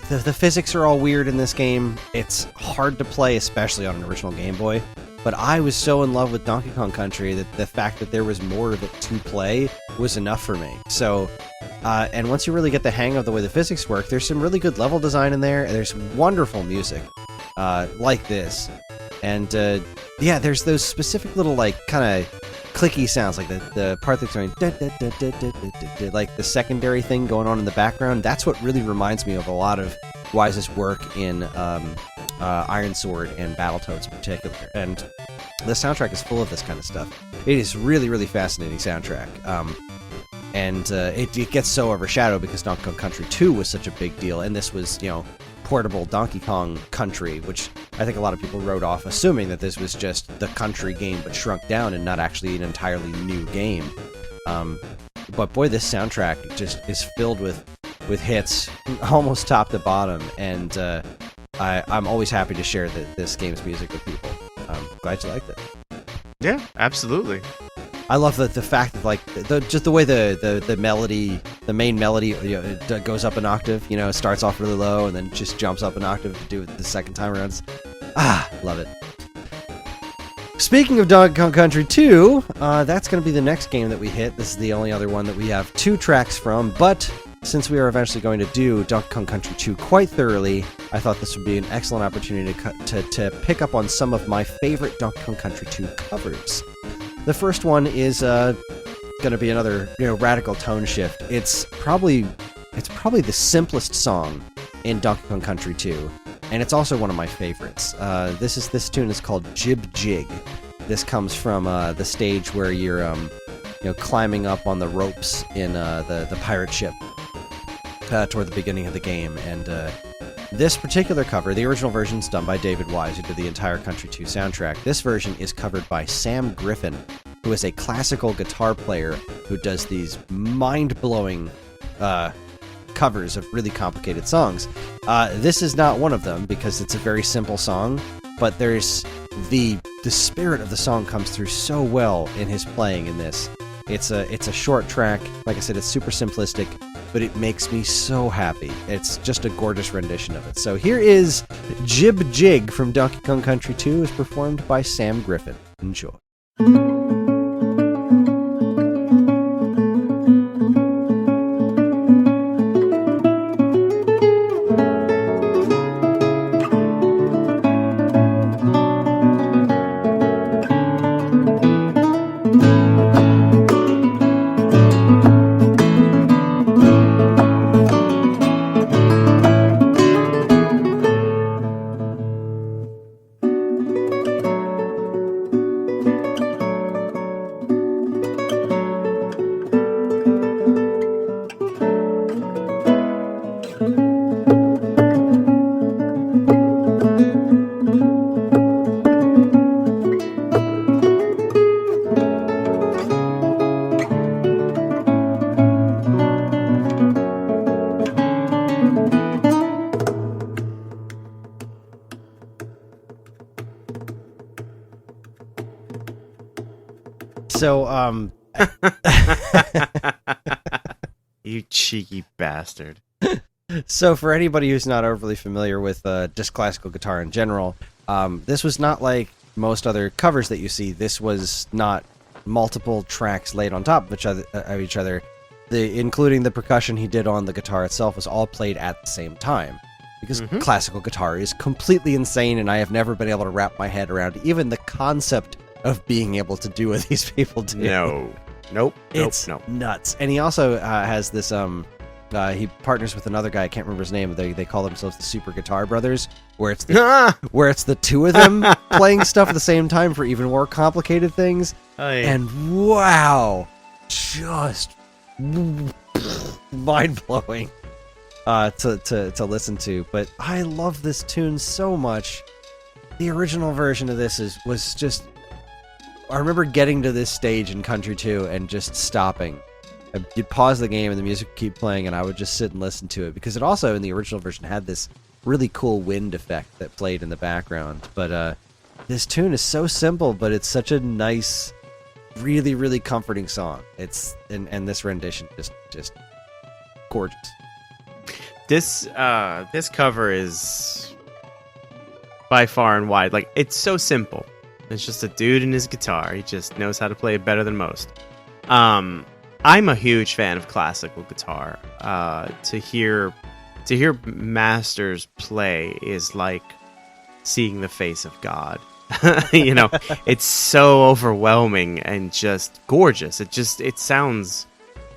Speaker 1: the physics are all weird in this game. It's hard to play, especially on an original Game Boy. But I was so in love with Donkey Kong Country that the fact that there was more of it to play was enough for me. So, and once you really get the hang of the way the physics work, there's some really good level design in there. There's wonderful music, like this. And, there's those specific little, kind of clicky sounds, like the part that's going like the secondary thing going on in the background. That's what really reminds me of a lot of Wise's work in Iron Sword and Battletoads in particular. And the soundtrack is full of this kind of stuff. It is really, really fascinating soundtrack. And it gets so overshadowed because Donkey Kong Country 2 was such a big deal, and this was, portable Donkey Kong Country, which I think a lot of people wrote off, assuming that this was just the country game but shrunk down and not actually an entirely new game. But boy, this soundtrack just is filled with hits, almost top to bottom, and I'm always happy to share this game's music with people. I'm glad you liked it.
Speaker 2: Yeah, absolutely.
Speaker 1: I love the fact that just the way the melody, the main melody, it goes up an octave. It starts off really low and then just jumps up an octave to do it the second time around. Love it. Speaking of Donkey Kong Country 2, that's going to be the next game that we hit. This is the only other one that we have 2 tracks from, but since we are eventually going to do Donkey Kong Country 2 quite thoroughly, I thought this would be an excellent opportunity to pick up on some of my favorite Donkey Kong Country 2 covers. The first one is going to be another radical tone shift. It's probably the simplest song in Donkey Kong Country 2, and it's also one of my favorites. This tune is called Jib Jig. This comes from the stage where you're climbing up on the ropes in the pirate ship toward the beginning of the game, and this particular cover, the original version is done by David Wise, who did the entire Country 2 soundtrack. This version is covered by Sam Griffin, who is a classical guitar player who does these mind-blowing covers of really complicated songs. This is not one of them because it's a very simple song, but there's the spirit of the song comes through so well in his playing in this. It's a short track. Like I said, it's super simplistic, but it makes me so happy. It's just a gorgeous rendition of it. So here is Jib Jig from Donkey Kong Country 2, is performed by Sam Griffin. Enjoy. So,
Speaker 2: You cheeky bastard.
Speaker 1: So for anybody who's not overly familiar with just classical guitar in general, this was not like most other covers that you see. This was not multiple tracks laid on top of each other. Including the percussion he did on the guitar itself was all played at the same time. Because classical guitar is completely insane, and I have never been able to wrap my head around even the concept of being able to do what these people do.
Speaker 2: Nope.
Speaker 1: It's nuts. And he also has this, he partners with another guy, I can't remember his name, they call themselves the Super Guitar Brothers, where it's the two of them playing stuff at the same time for even more complicated things. And wow, just mind-blowing to listen to. But I love this tune so much. The original version of this was just... I remember getting to this stage in Country 2 and just stopping. You'd pause the game and the music would keep playing, and I would just sit and listen to it, because it also, in the original version, had this really cool wind effect that played in the background. But this tune is so simple, but it's such a nice, really, really comforting song. And this rendition just gorgeous.
Speaker 2: This cover is by far and wide, like, it's so simple. It's just a dude and his guitar. He just knows how to play it better than most. I'm a huge fan of classical guitar. To hear masters play is like seeing the face of God. You know, it's so overwhelming and just gorgeous. It sounds.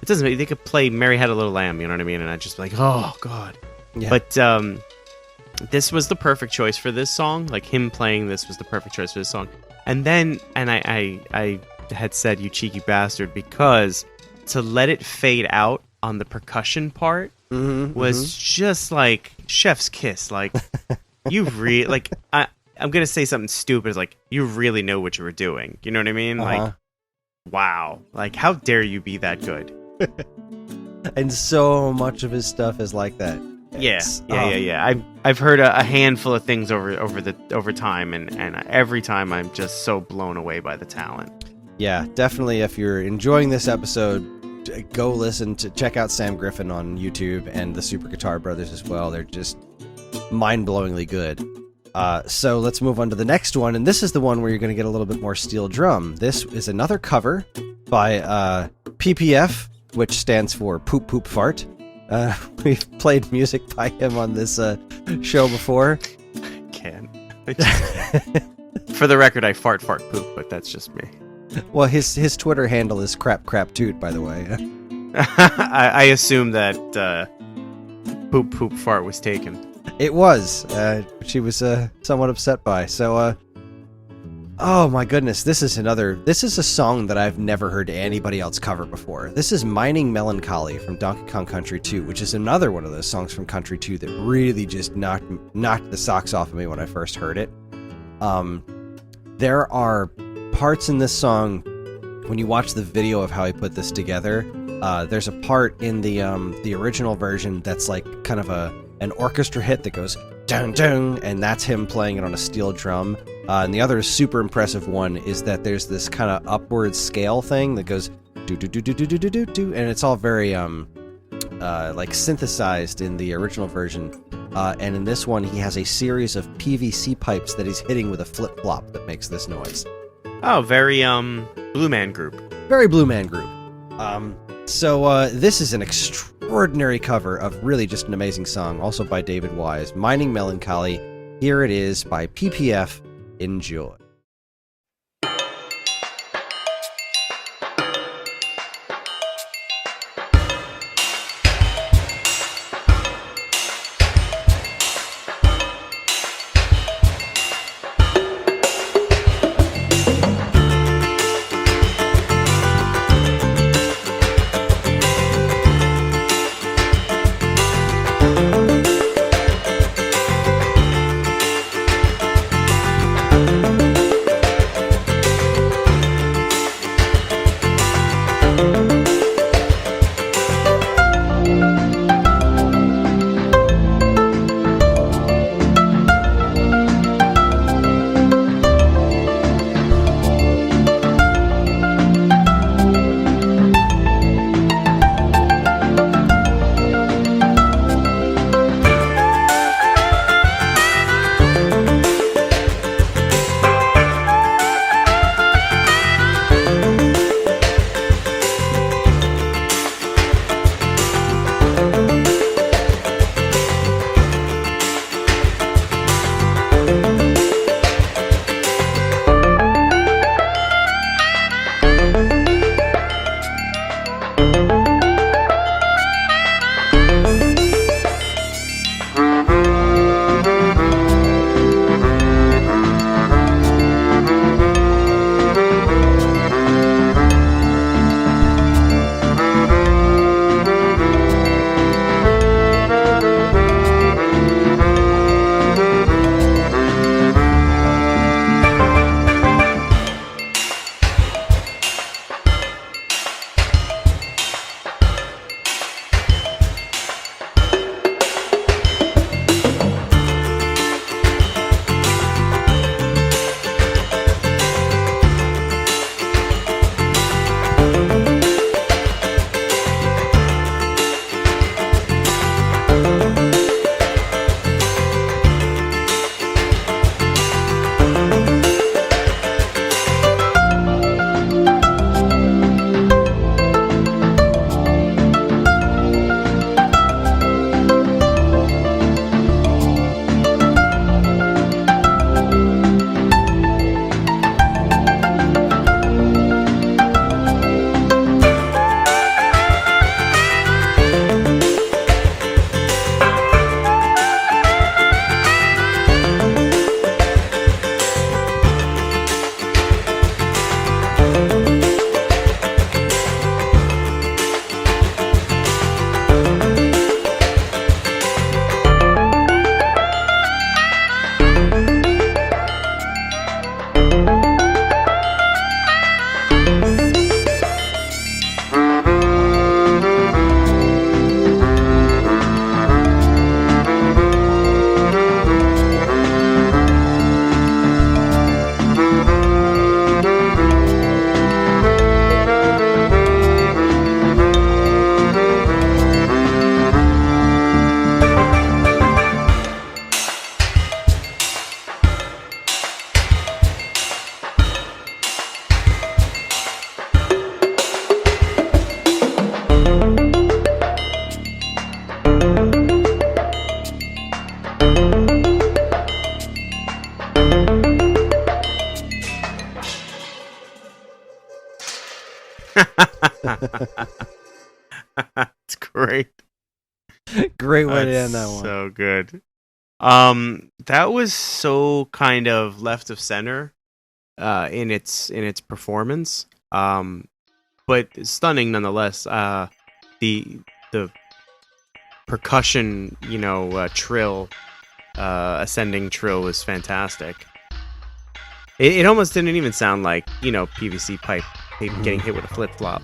Speaker 2: It doesn't. They could play "Mary Had a Little Lamb," you know what I mean? And I just like, oh god.
Speaker 1: Yeah.
Speaker 2: But this was the perfect choice for this song. Like him playing this was the perfect choice for this song. And then, I had said, "You cheeky bastard," because to let it fade out on the percussion part was just like chef's kiss. Like you really like. I'm gonna say something stupid. It's like you really know what you were doing. You know what I mean? Like, wow. Like, how dare you be that good?
Speaker 1: And so much of his stuff is like that.
Speaker 2: Yeah. I've heard a handful of things over time, and every time I'm just so blown away by the talent.
Speaker 1: Yeah, definitely. If you're enjoying this episode, go check out Sam Griffin on YouTube and the Super Guitar Brothers as well. They're just mind-blowingly good. So let's move on to the next one, and this is the one where you're going to get a little bit more steel drum. This is another cover by PPF, which stands for Poop Poop Fart. We've played music by him on this show before.
Speaker 2: Can for the record, I fart poop, but that's just me.
Speaker 1: Well, his Twitter handle is crap toot, by the way.
Speaker 2: I assume that Poop Poop Fart was taken.
Speaker 1: It was. She was somewhat upset by. So, oh my goodness, this is a song that I've never heard anybody else cover before. This is Mining Melancholy from Donkey Kong Country 2, which is another one of those songs from Country 2 that really just knocked the socks off of me when I first heard it. There are parts in this song, when you watch the video of how he put this together, there's a part in the original version that's like kind of an orchestra hit that goes dun dun, and that's him playing it on a steel drum. And the other super impressive one is that there's this kind of upward scale thing that goes do do do do do do do do, and it's all very like synthesized in the original version. And in this one, he has a series of PVC pipes that he's hitting with a flip flop that makes this noise.
Speaker 2: Oh, very Blue Man Group.
Speaker 1: Very Blue Man Group. So this is an extraordinary cover of really just an amazing song, also by David Wise, Mining Melancholy. Here it is by PPF. Enjoy.
Speaker 2: It's great.
Speaker 1: Great way to
Speaker 2: That's
Speaker 1: end that one.
Speaker 2: so good. That was so kind of left of center in its performance. But stunning nonetheless. The percussion, trill, ascending trill was fantastic. It almost didn't even sound like, PVC pipe getting hit with a flip flop.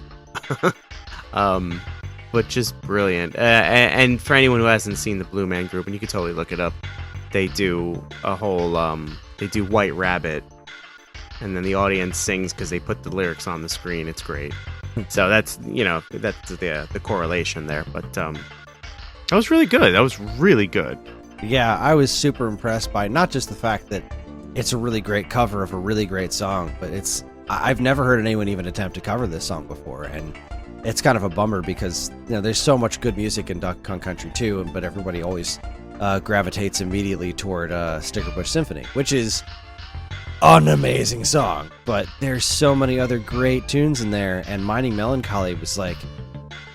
Speaker 2: But just brilliant. And for anyone who hasn't seen the Blue Man Group, and you can totally look it up, they do a whole, they do White Rabbit, and then the audience sings because they put the lyrics on the screen. It's great. So that's, that's the correlation there. But that was really good. That was really good.
Speaker 1: Yeah, I was super impressed by not just the fact that it's a really great cover of a really great song, but I've never heard anyone even attempt to cover this song before, and it's kind of a bummer because there's so much good music in Donkey Kong Country 2, but everybody always gravitates immediately toward Stickerbush Symphony, which is an amazing song. But there's so many other great tunes in there, and Mining Melancholy was like,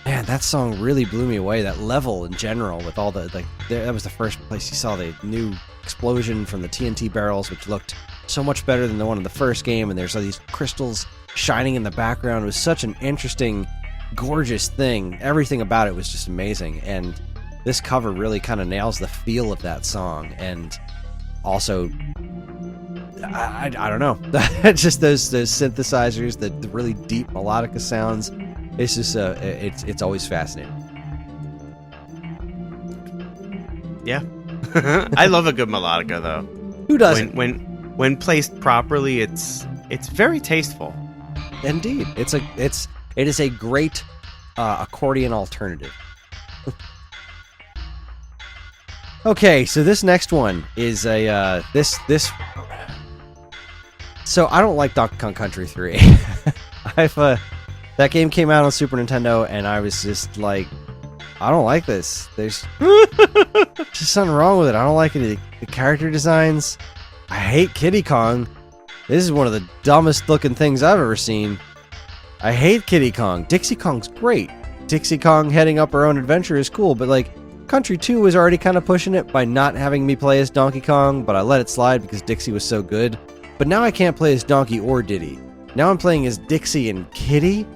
Speaker 1: man, that song really blew me away. That level in general, with all that was the first place you saw the new explosion from the TNT barrels, which looked so much better than the one in the first game, and there's all these crystals shining in the background. It was such an interesting, gorgeous thing. Everything about it was just amazing, and this cover really kind of nails the feel of that song. And also, I don't know, just those synthesizers, the really deep melodica sounds. It's just it's always fascinating.
Speaker 2: Yeah. I love a good melodica though.
Speaker 1: Who doesn't?
Speaker 2: When placed properly, it's very tasteful.
Speaker 1: Indeed, it is a great accordion alternative. Okay, so this next one is a this. So I don't like Donkey Kong Country 3. That game came out on Super Nintendo, and I was just like, I don't like this. There's just something wrong with it. I don't like any of the character designs. I hate Kiddy Kong. This is one of the dumbest looking things I've ever seen. I hate Kiddy Kong. Dixie Kong's great. Dixie Kong heading up her own adventure is cool, but like Country 2 was already kind of pushing it by not having me play as Donkey Kong, but I let it slide because Dixie was so good. But now I can't play as Donkey or Diddy. Now I'm playing as Dixie and Kiddy,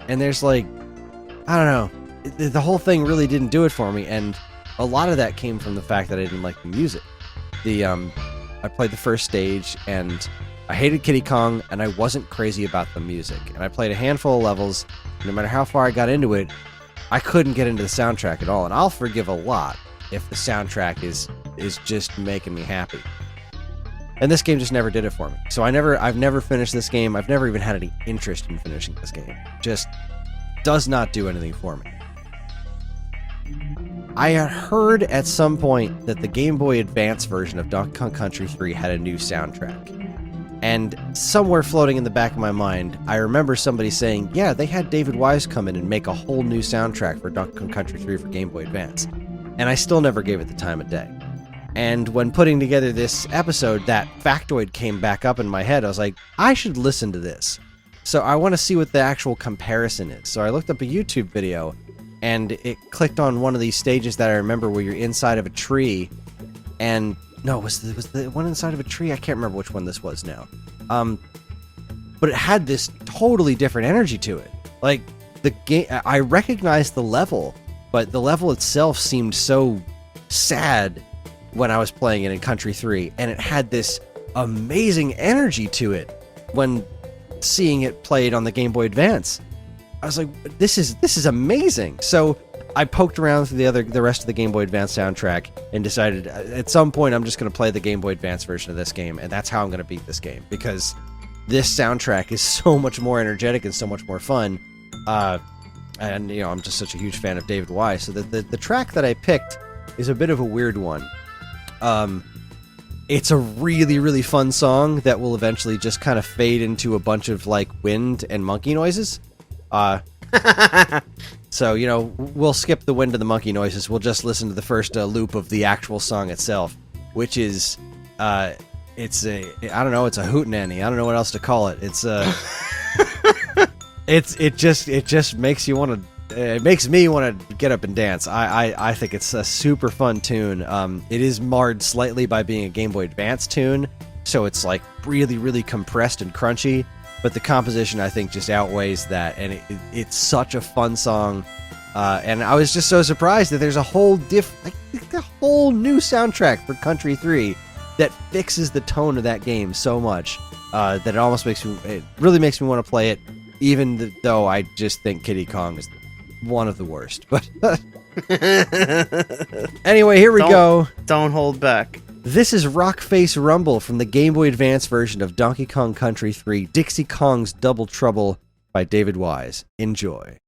Speaker 1: and there's like, I don't know, the whole thing really didn't do it for me, and a lot of that came from the fact that I didn't like the music. I played the first stage, and I hated Kiddy Kong, and I wasn't crazy about the music. And I played a handful of levels, no matter how far I got into it, I couldn't get into the soundtrack at all. And I'll forgive a lot if the soundtrack is just making me happy. And this game just never did it for me. So I've never finished this game. I've never even had any interest in finishing this game. Just does not do anything for me. I had heard at some point that the Game Boy Advance version of Donkey Kong Country 3 had a new soundtrack. And somewhere floating in the back of my mind, I remember somebody saying, yeah, they had David Wise come in and make a whole new soundtrack for Donkey Kong Country 3 for Game Boy Advance. And I still never gave it the time of day. And when putting together this episode, that factoid came back up in my head. I was like, I should listen to this. So I want to see what the actual comparison is. So I looked up a YouTube video, and it clicked on one of these stages that I remember where you're inside of a tree. And no, was the one inside of a tree? I can't remember which one this was now. But it had this totally different energy to it. Like, the game, I recognized the level, but the level itself seemed so sad when I was playing it in Country 3, and it had this amazing energy to it when seeing it played on the Game Boy Advance. I was like, this is amazing. So I poked around through the rest of the Game Boy Advance soundtrack and decided at some point I'm just going to play the Game Boy Advance version of this game, and that's how I'm going to beat this game, because this soundtrack is so much more energetic and so much more fun. And I'm just such a huge fan of David Wise. So the track that I picked is a bit of a weird one. It's a really, really fun song that will eventually just kind of fade into a bunch of like wind and monkey noises. So, we'll skip the wind and the monkey noises. We'll just listen to the first loop of the actual song itself, which is, it's a hootenanny. I don't know what else to call it. It's It just makes you want to. It makes me want to get up and dance. I think it's a super fun tune. It is marred slightly by being a Game Boy Advance tune, so it's like really compressed and crunchy. But the composition, I think, just outweighs that, and it's such a fun song. And I was just so surprised that there's a whole a whole new soundtrack for Country 3 that fixes the tone of that game so much that it really makes me want to play it, even though I just think Kiddy Kong is one of the worst. But anyway, here we go.
Speaker 2: Don't hold back.
Speaker 1: This is Rock Face Rumble from the Game Boy Advance version of Donkey Kong Country 3, Dixie Kong's Double Trouble by David Wise. Enjoy.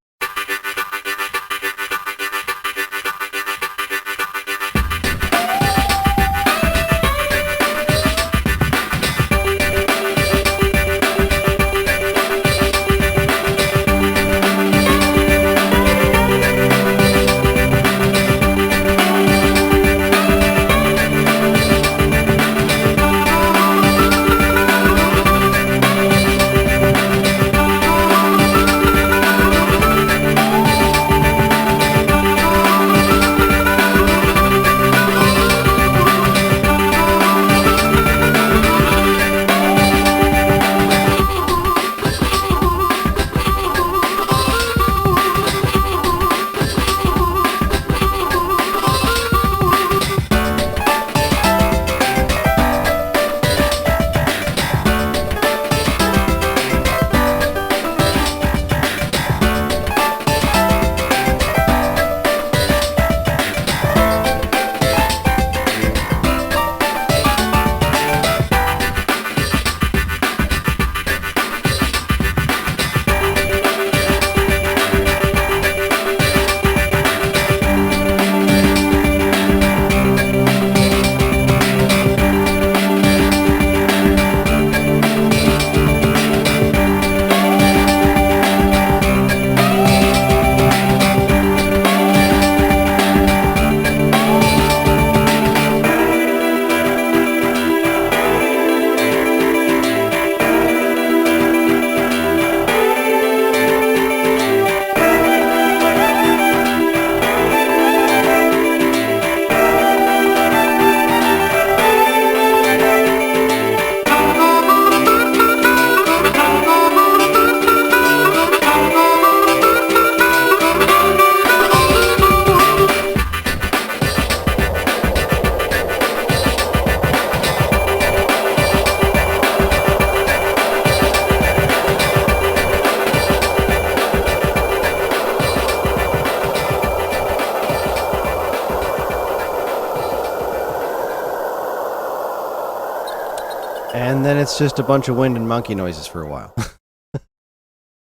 Speaker 1: And then it's just a bunch of wind and monkey noises for a while.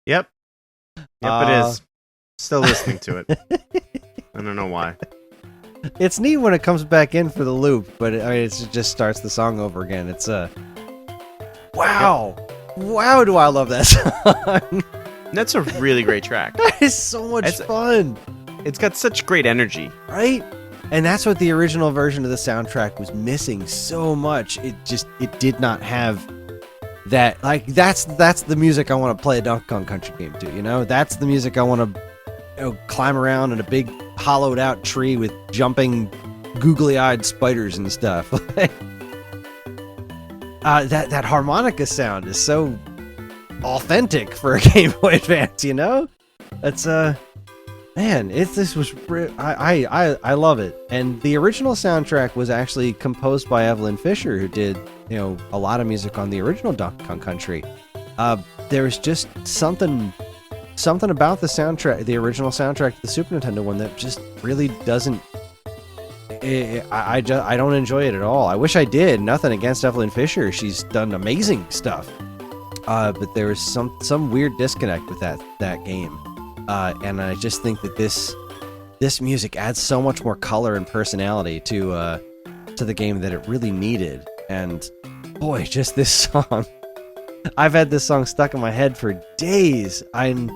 Speaker 2: Yep. It is. Still listening to it. I don't know why.
Speaker 1: It's neat when it comes back in for the loop, but it just starts the song over again. It's wow. Yep. Wow, do I love that song.
Speaker 2: That's a really great track.
Speaker 1: That is so much fun.
Speaker 2: It's got such great energy.
Speaker 1: Right? And that's what the original version of the soundtrack was missing so much. It did not have that. Like, that's the music I want to play a Donkey Kong Country game to, you know? That's the music I want to climb around in a big hollowed out tree with jumping googly-eyed spiders and stuff. That harmonica sound is so authentic for a Game Boy Advance, you know? That's man, I love it. And the original soundtrack was actually composed by Evelyn Fisher, who did, a lot of music on the original Donkey Kong Country. There was just something about the soundtrack, the original soundtrack, the Super Nintendo one, that just really doesn't. I don't enjoy it at all. I wish I did. Nothing against Evelyn Fisher; she's done amazing stuff. But there was some weird disconnect with that game. And I just think that this music adds so much more color and personality to the game that it really needed. And boy, just this song. I've had this song stuck in my head for days. And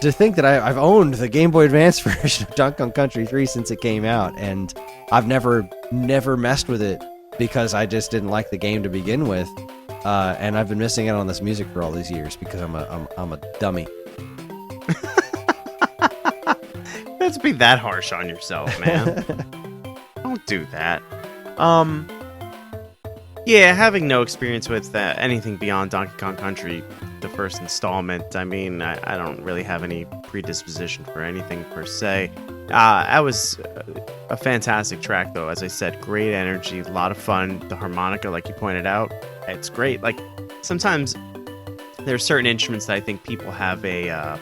Speaker 1: to think that I've owned the Game Boy Advance version of Donkey Kong Country 3 since it came out, and I've never messed with it because I just didn't like the game to begin with. And I've been missing out on this music for all these years because I'm a dummy.
Speaker 2: Let's be that harsh on yourself, man. Don't do that. Yeah, having no experience with anything beyond Donkey Kong Country, the first installment, I mean, I don't really have any predisposition for anything per se. That was a fantastic track, though. As I said, great energy, a lot of fun. The harmonica, like you pointed out, it's great. Like, sometimes there are certain instruments that I think people have a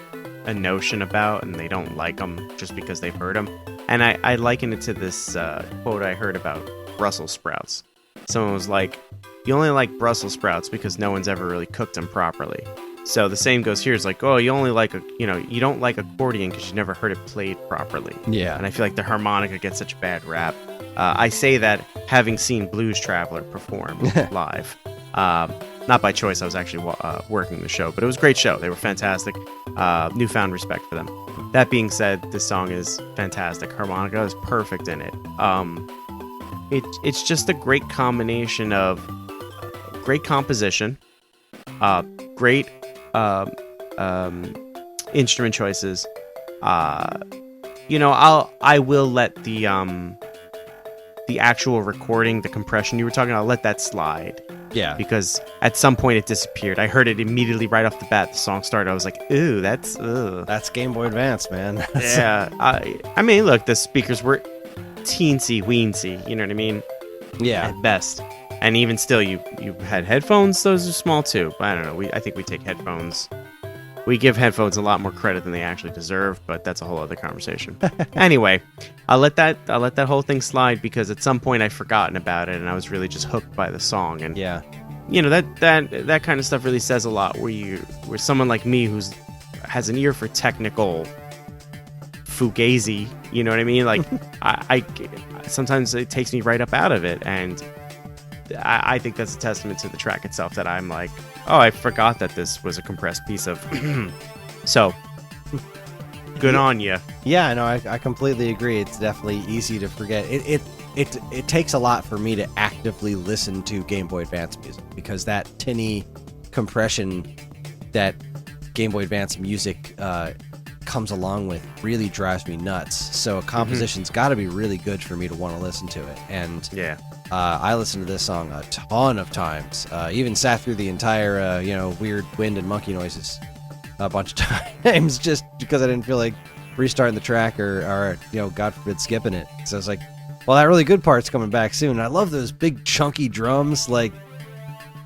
Speaker 2: notion about, and they don't like them just because they've heard them. And I liken it to this quote I heard about Brussels sprouts. Someone was like, you only like Brussels sprouts because no one's ever really cooked them properly. So the same goes here. It's like, oh, you only like you don't like accordion because you never heard it played properly.
Speaker 1: Yeah.
Speaker 2: And I feel like the harmonica gets such a bad rap. I say that having seen Blues Traveler perform live. Not by choice. I was actually working the show, but it was a great show. They were fantastic. Newfound respect for them. That being said, this song is fantastic. Harmonica is perfect in it. It's just a great combination of great composition, great instrument choices. I will let the actual recording, the compression you were talking about, I'll let that slide.
Speaker 1: Yeah.
Speaker 2: Because at some point it disappeared. I heard it immediately right off the bat. The song started. I was like, ooh, that's
Speaker 1: Game Boy Advance, man.
Speaker 2: yeah. I mean, look, the speakers were teensy weensy. You know what I mean?
Speaker 1: Yeah.
Speaker 2: At best. And even still, you had headphones. Those are small too. I don't know. I think we take headphones. We give headphones a lot more credit than they actually deserve, but that's a whole other conversation. Anyway, I'll let that whole thing slide because at some point I'd forgotten about it and I was really just hooked by the song. And
Speaker 1: yeah,
Speaker 2: that kind of stuff really says a lot. Where someone like me has an ear for technical fugazi, you know what I mean? Like I sometimes it takes me right up out of it, and I think that's a testament to the track itself that I'm like, oh, I forgot that this was a compressed piece of. So, good on you.
Speaker 1: Yeah, no, I completely agree. It's definitely easy to forget. It takes a lot for me to actively listen to Game Boy Advance music because that tinny compression that Game Boy Advance music comes along with really drives me nuts. So a composition's got to be really good for me to want to listen to it. And
Speaker 2: yeah.
Speaker 1: I listened to this song a ton of times. Even sat through the entire, weird wind and monkey noises a bunch of times just because I didn't feel like restarting the track or God forbid, skipping it. So I was like, well, that really good part's coming back soon. And I love those big chunky drums. Like,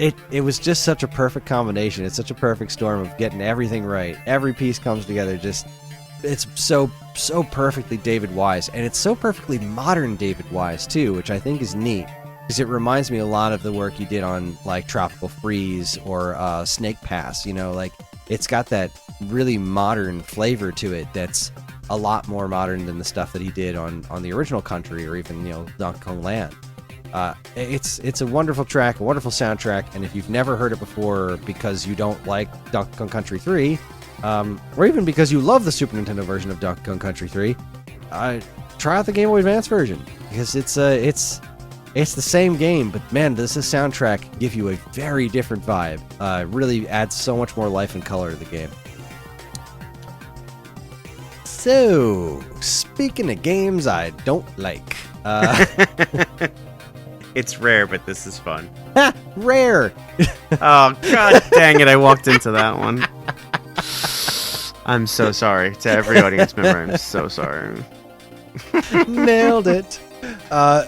Speaker 1: it was just such a perfect combination. It's such a perfect storm of getting everything right. Every piece comes together. It's so perfectly David Wise, and it's so perfectly modern David Wise too, which I think is neat because it reminds me a lot of the work he did on like Tropical Freeze or Snake Pass. Like it's got that really modern flavor to it that's a lot more modern than the stuff that he did on the original Country or even Donkey Kong Land. It's a wonderful track, a wonderful soundtrack, and if you've never heard it before because you don't like Donkey Kong Country 3, or even because you love the Super Nintendo version of Donkey Kong Country 3, try out the Game Boy Advance version because it's the same game, but man, does this soundtrack give you a very different vibe. Really adds so much more life and color to the game. So, speaking of games I don't like,
Speaker 2: it's rare, but this is fun.
Speaker 1: Rare.
Speaker 2: Oh, god dang it, I walked into that one. I'm so sorry to every audience member. I'm so sorry.
Speaker 1: Nailed it. I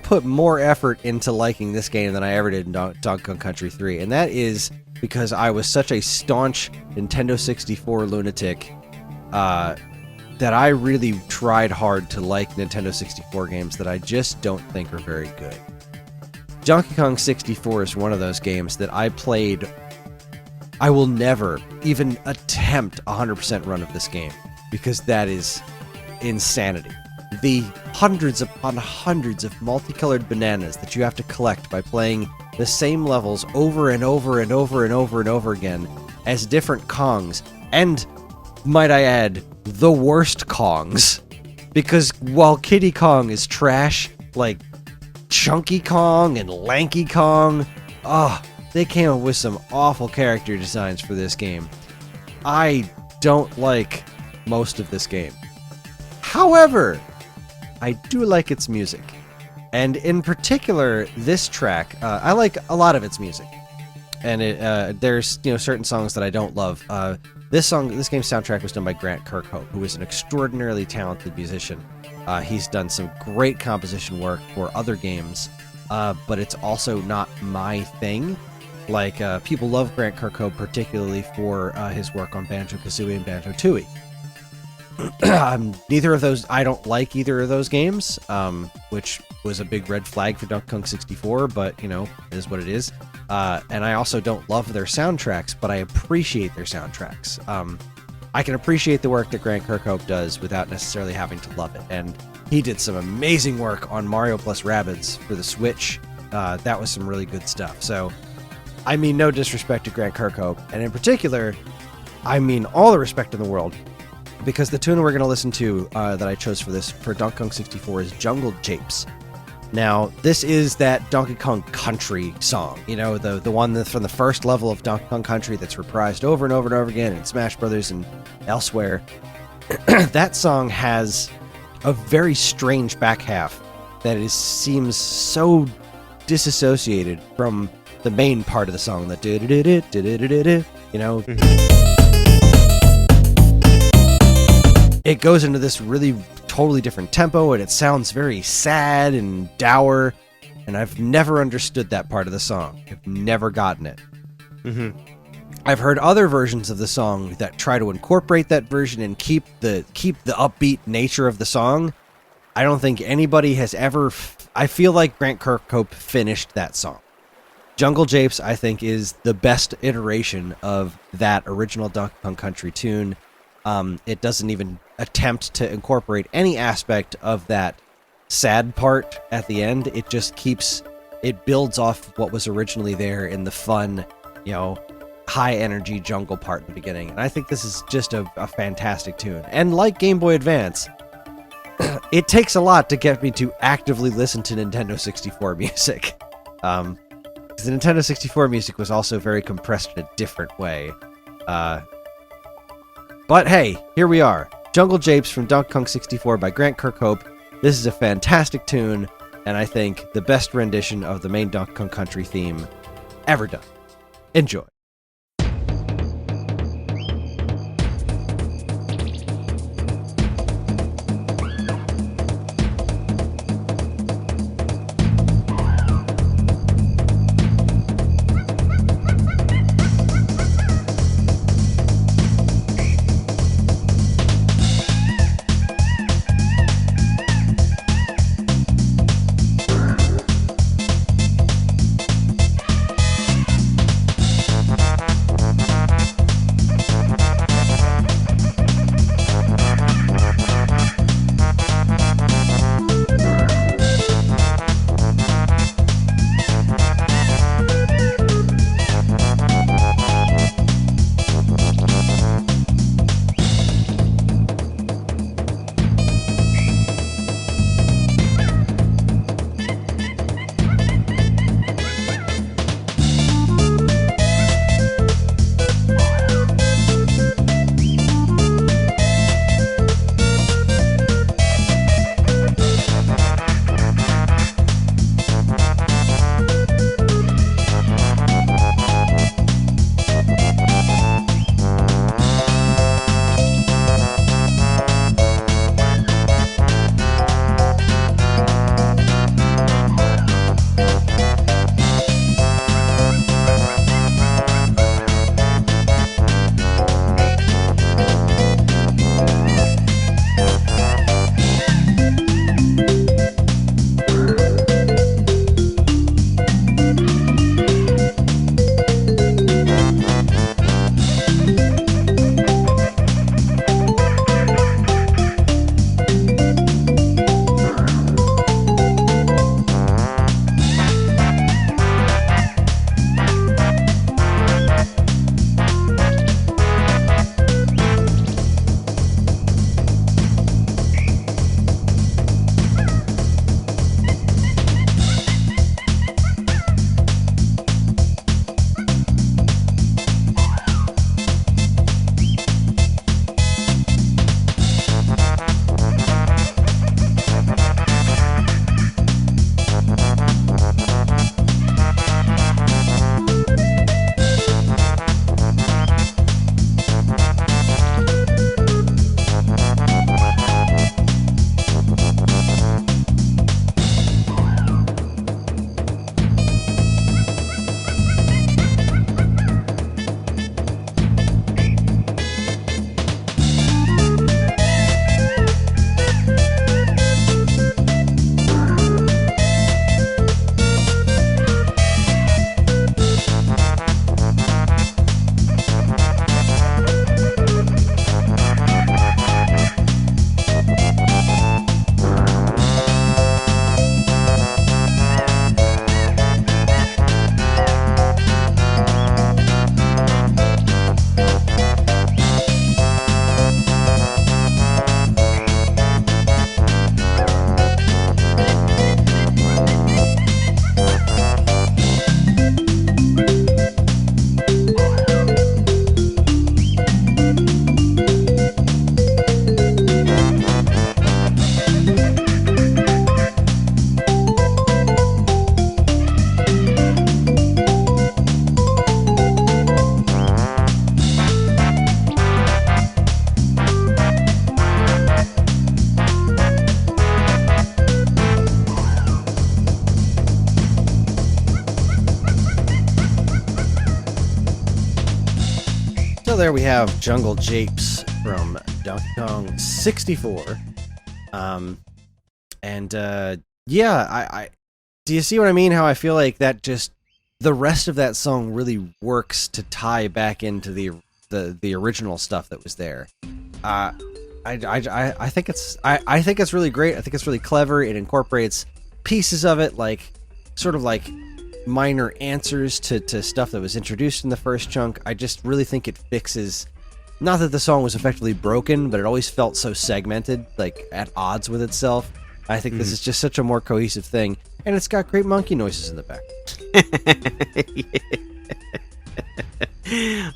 Speaker 1: put more effort into liking this game than I ever did in Donkey Kong Country 3, and that is because I was such a staunch Nintendo 64 lunatic that I really tried hard to like Nintendo 64 games that I just don't think are very good. Donkey Kong 64 is one of those games that I played. I will never even attempt a 100% run of this game because that is insanity. The hundreds upon hundreds of multicolored bananas that you have to collect by playing the same levels over and over and over and over and over again as different Kongs, and might I add, the worst Kongs, because while Kiddy Kong is trash, like Chunky Kong and Lanky Kong, they came up with some awful character designs for this game. I don't like most of this game. However, I do like its music. And in particular, this track, I like a lot of its music. And there's certain songs that I don't love. This game's soundtrack was done by Grant Kirkhope, who is an extraordinarily talented musician. He's done some great composition work for other games, but it's also not my thing. Like, people love Grant Kirkhope particularly for his work on Banjo-Kazooie and Banjo-Tooie. Neither of those, I don't like either of those games, which was a big red flag for Donkey Kong 64, but, it is what it is. And I also don't love their soundtracks, but I appreciate their soundtracks. I can appreciate the work that Grant Kirkhope does without necessarily having to love it. And he did some amazing work on Mario plus Rabbids for the Switch. That was some really good stuff. So, I mean no disrespect to Grant Kirkhope, and in particular, I mean all the respect in the world, because the tune we're going to listen to that I chose for Donkey Kong 64 is Jungle Japes. Now, this is that Donkey Kong Country song, the one that's from the first level of Donkey Kong Country that's reprised over and over and over again in Smash Brothers and elsewhere. That song has a very strange back half that seems so disassociated from the main part of the song, that it goes into this really totally different tempo, and it sounds very sad and dour, and I've never understood that part of the song. I've never gotten it.
Speaker 2: Mm-hmm.
Speaker 1: I've heard other versions of the song that try to incorporate that version and keep the upbeat nature of the song. I don't think anybody has ever... I feel like Grant Kirkhope finished that song. Jungle Japes, I think, is the best iteration of that original Donkey Kong Country tune. It doesn't even attempt to incorporate any aspect of that sad part at the end. It just it builds off what was originally there in the fun, high energy jungle part in the beginning. And I think this is just a fantastic tune. And like Game Boy Advance, it takes a lot to get me to actively listen to Nintendo 64 music. Because the Nintendo 64 music was also very compressed in a different way. But hey, here we are. Jungle Japes from Donkey Kong 64 by Grant Kirkhope. This is a fantastic tune, and I think the best rendition of the main Donkey Kong Country theme ever done. Enjoy. there we have Jungle Japes from Donkey Kong 64. Yeah, I do you see what I mean? How I feel like that just the rest of that song really works to tie back into the original stuff that was there. I think it's really great. I think it's really clever. It incorporates pieces of it, like sort of like minor answers to stuff that was introduced in the first chunk. I just really think it fixes, not that the song was effectively broken, but it always felt so segmented, like at odds with itself. I think this is just such a more cohesive thing, and it's got great monkey noises in the back.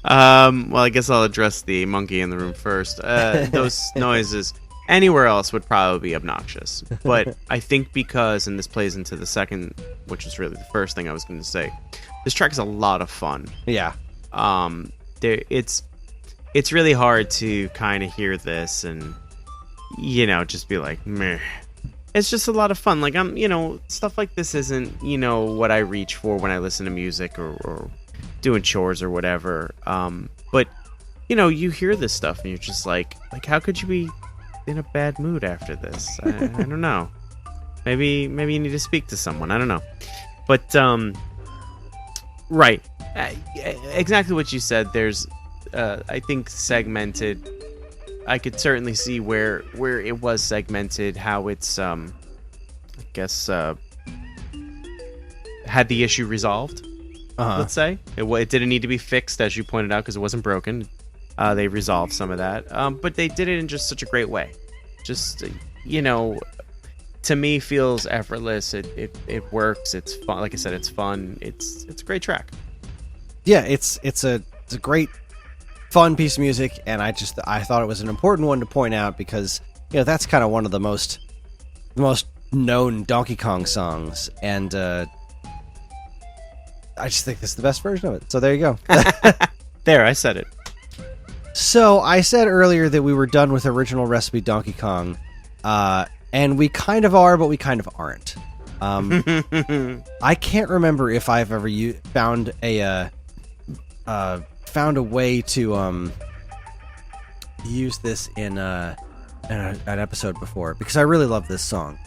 Speaker 2: Well, I guess I'll address the monkey in the room first. Those noises anywhere else would probably be obnoxious, but I think because, and this plays into the second, which was really the first thing I was going to say, this track is a lot of fun.
Speaker 1: Yeah.
Speaker 2: It's really hard to kind of hear this and, you know, just be like, meh. It's just a lot of fun. Like, stuff like this isn't, what I reach for when I listen to music or doing chores or whatever. But, you hear this stuff and you're just like, how could you be in a bad mood after this? I don't know. Maybe you need to speak to someone. I don't know. But, right. Exactly what you said. There's, I think, segmented. I could certainly see where it was segmented, how it's, I guess, had the issue resolved. Let's say it didn't need to be fixed, as you pointed out, because it wasn't broken. They resolved some of that, but they did it in just such a great way. Just to me, feels effortless. It works. It's fun. Like I said, it's fun. It's a great track.
Speaker 1: Yeah, it's a great, fun piece of music, and I thought it was an important one to point out because that's kind of one of the most known Donkey Kong songs, and I just think this is the best version of it. So there you go.
Speaker 2: There, I said it.
Speaker 1: So I said earlier that we were done with original recipe Donkey Kong, and we kind of are, but we kind of aren't. I can't remember if I've ever found a way to use this in an episode before, because I really love this song.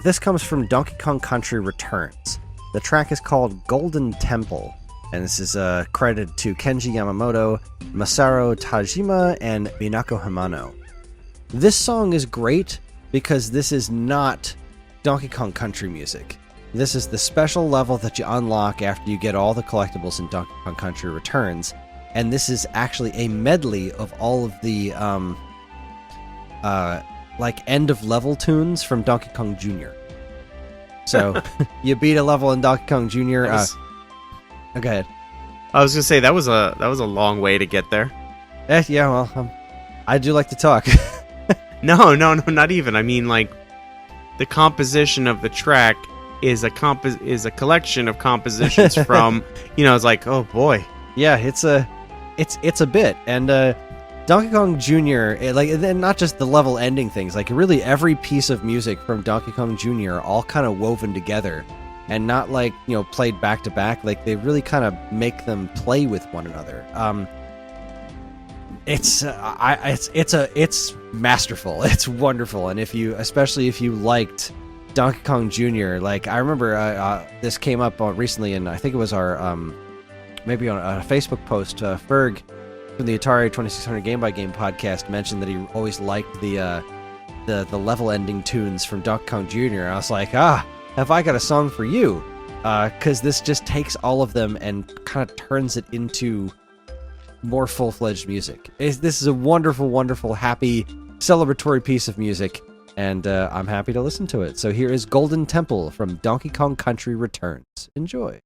Speaker 1: This comes from Donkey Kong Country Returns. The track is called Golden Temple, and this is credited to Kenji Yamamoto, Masaru Tajima, and Minako Himano. This song is great because this is not Donkey Kong Country music. This is the special level that you unlock after you get all the collectibles in Donkey Kong Country Returns, and this is actually a medley of all of the end of level tunes from Donkey Kong Jr. So you beat a level in Donkey Kong Jr. Go ahead.
Speaker 2: I was gonna say that was a long way to get there.
Speaker 1: Yeah, well, I do like to talk.
Speaker 2: No, not even. I mean, like, the composition of the track is a collection of compositions from, it's like, oh boy.
Speaker 1: Yeah, it's a bit, and Donkey Kong Jr., and not just the level ending things, like really every piece of music from Donkey Kong Jr. all kind of woven together, and not played back to back. Like they really kind of make them play with one another. It's masterful. It's wonderful, and especially if you liked Donkey Kong Jr., like I remember this came up recently, and I think it was our maybe on a Facebook post. Ferg from the Atari 2600 Game by Game podcast mentioned that he always liked the level ending tunes from Donkey Kong Jr. I was like, have I got a song for you? Because this just takes all of them and kind of turns it into more full-fledged music. This is a wonderful, wonderful, happy, celebratory piece of music, and I'm happy to listen to it. So here is Golden Temple from Donkey Kong Country Returns. Enjoy.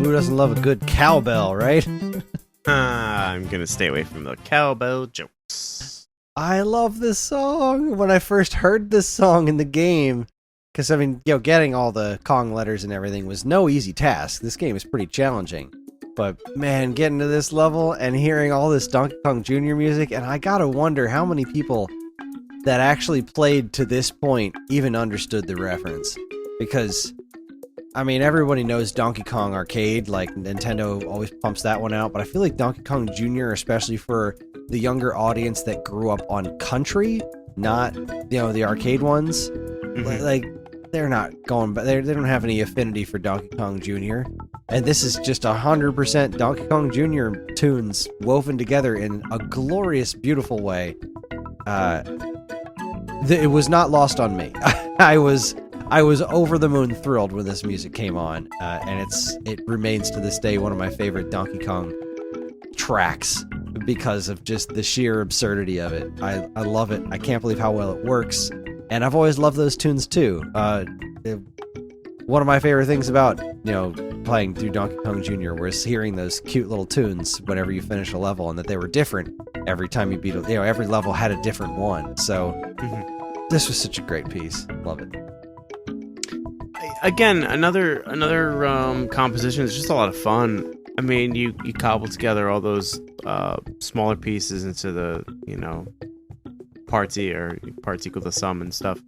Speaker 1: Who doesn't love a good cowbell, right?
Speaker 2: I'm gonna stay away from the cowbell jokes.
Speaker 1: I love this song. When I first heard this song in the game, because I mean, getting all the Kong letters and everything was no easy task. This game is pretty challenging. But man, getting to this level and hearing all this Donkey Kong Jr. music, and I gotta wonder how many people that actually played to this point even understood the reference. Because, I mean, everybody knows Donkey Kong Arcade, like Nintendo always pumps that one out, but I feel like Donkey Kong Jr., especially for the younger audience that grew up on Country, not, the arcade ones, like, they're not going, but they don't have any affinity for Donkey Kong Jr. And this is just 100% Donkey Kong Jr. tunes woven together in a glorious, beautiful way. It was not lost on me. I was over the moon thrilled when this music came on, and it remains to this day one of my favorite Donkey Kong tracks because of just the sheer absurdity of it. I love it. I can't believe how well it works, and I've always loved those tunes too. One of my favorite things about playing through Donkey Kong Jr. was hearing those cute little tunes whenever you finish a level, and that they were different every time you beat it. Every level had a different one. So this was such a great piece. Love it.
Speaker 2: Again, another composition is just a lot of fun. I mean, you cobble together all those smaller pieces into the parts equal the sum and stuff.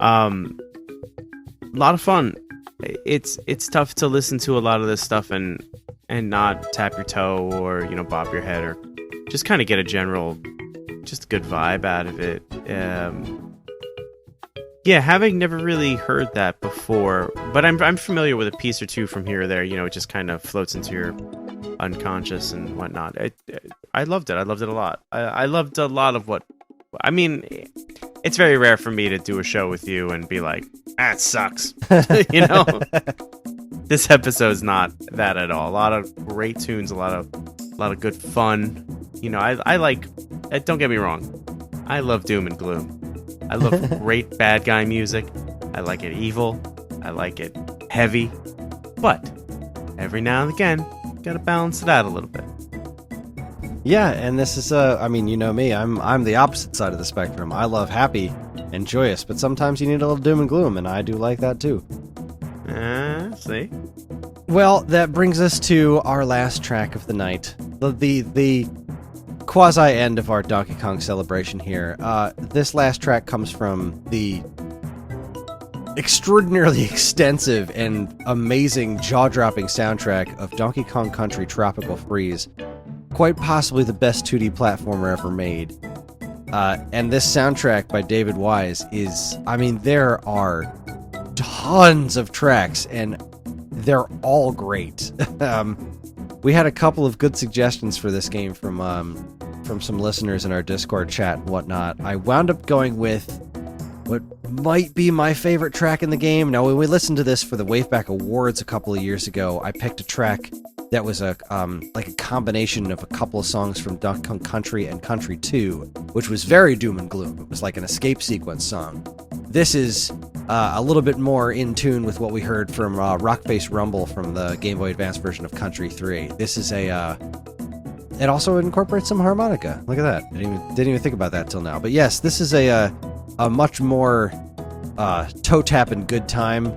Speaker 2: A lot of fun. It's tough to listen to a lot of this stuff and not tap your toe or bob your head or just kind of get a general just good vibe out of it. Yeah, having never really heard that before, but I'm familiar with a piece or two from here or there. It just kind of floats into your unconscious and whatnot. I loved it. I loved it a lot. I loved a lot of what. I mean, it's very rare for me to do a show with you and be like, "That sucks." This episode's not that at all. A lot of great tunes, a lot of good fun. I like. Don't get me wrong. I love doom and gloom. I love great bad guy music. I like it evil. I like it heavy. But every now and again, gotta balance it out a little bit.
Speaker 1: Yeah, and this is I mean, you know me, I'm the opposite side of the spectrum. I love happy and joyous, but sometimes you need a little doom and gloom, and I do like that too.
Speaker 2: See?
Speaker 1: Well, that brings us to our last track of the night. The quasi-end of our Donkey Kong celebration here. This last track comes from the extraordinarily extensive and amazing jaw-dropping soundtrack of Donkey Kong Country Tropical Freeze. Quite possibly the best 2D platformer ever made. And this soundtrack by David Wise is... I mean, there are tons of tracks, and they're all great. We had a couple of good suggestions for this game from some listeners in our Discord chat and whatnot. I wound up going with what might be my favorite track in the game. Now, when we listened to this for the WaveBack Awards a couple of years ago, I picked a track that was a combination of a couple of songs from Donkey Kong Country and Country 2, which was very doom and gloom. It was like an escape sequence song. This is a little bit more in tune with what we heard from Rockface Rumble from the Game Boy Advance version of Country 3. This is it also incorporates some harmonica. Look at that. Didn't even think about that till now. But yes, this is a much more toe tap and good time.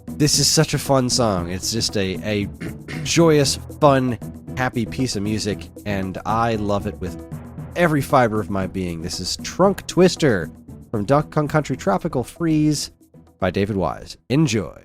Speaker 1: This is such a fun song. It's just a joyous, fun, happy piece of music, and I love it with every fiber of my being. This is Trunk Twister from Donkey Kong Country Tropical Freeze by David Wise. Enjoy.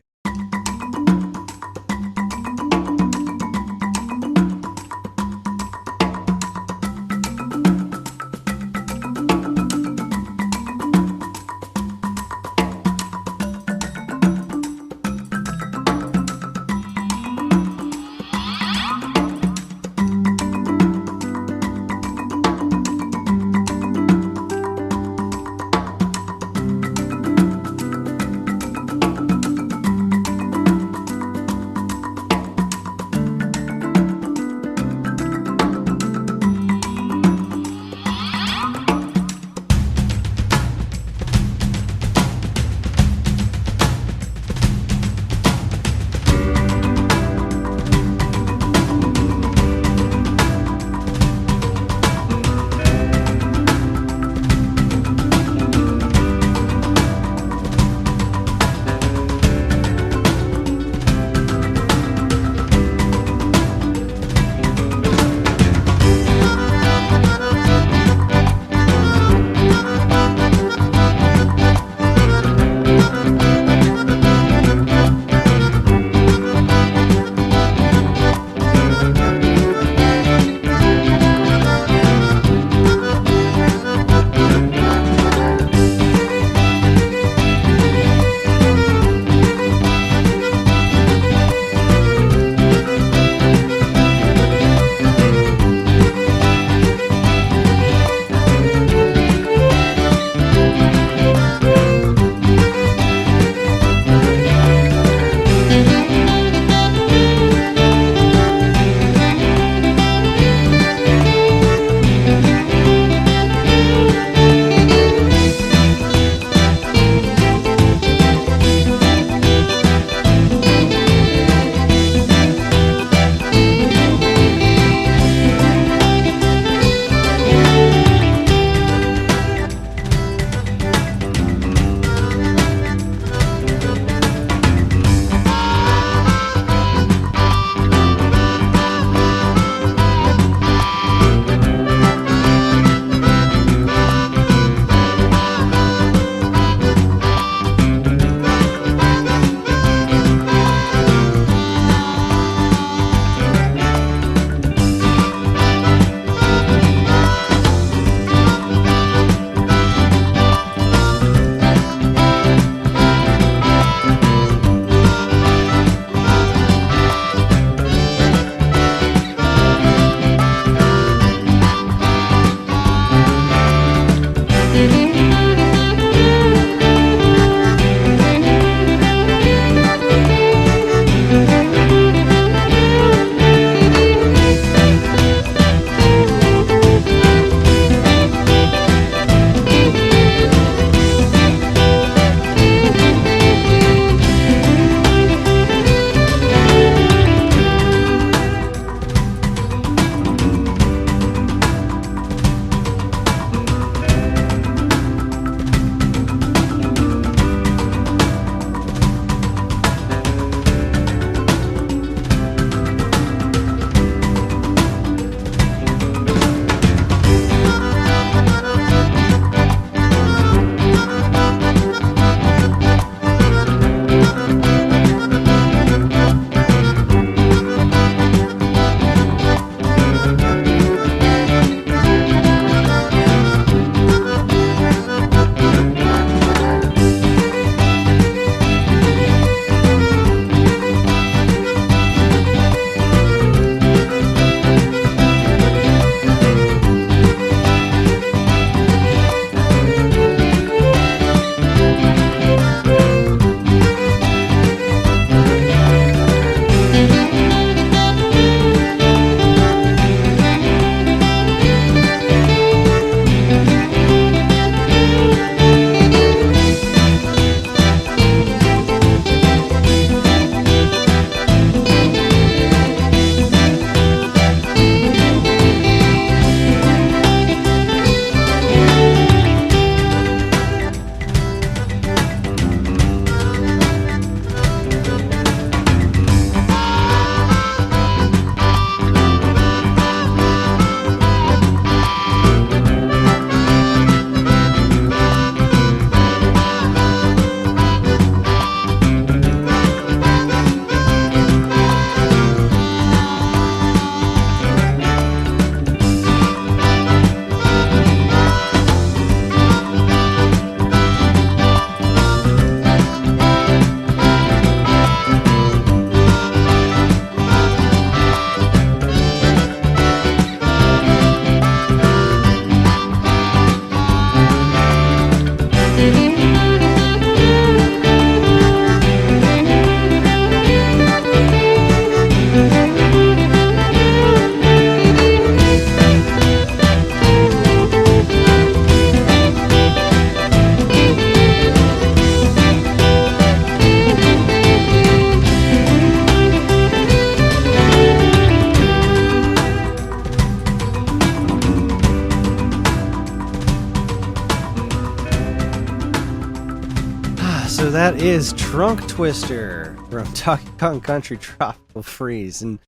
Speaker 1: that is Trunk Twister from Donkey Kong Country Tropical Freeze, and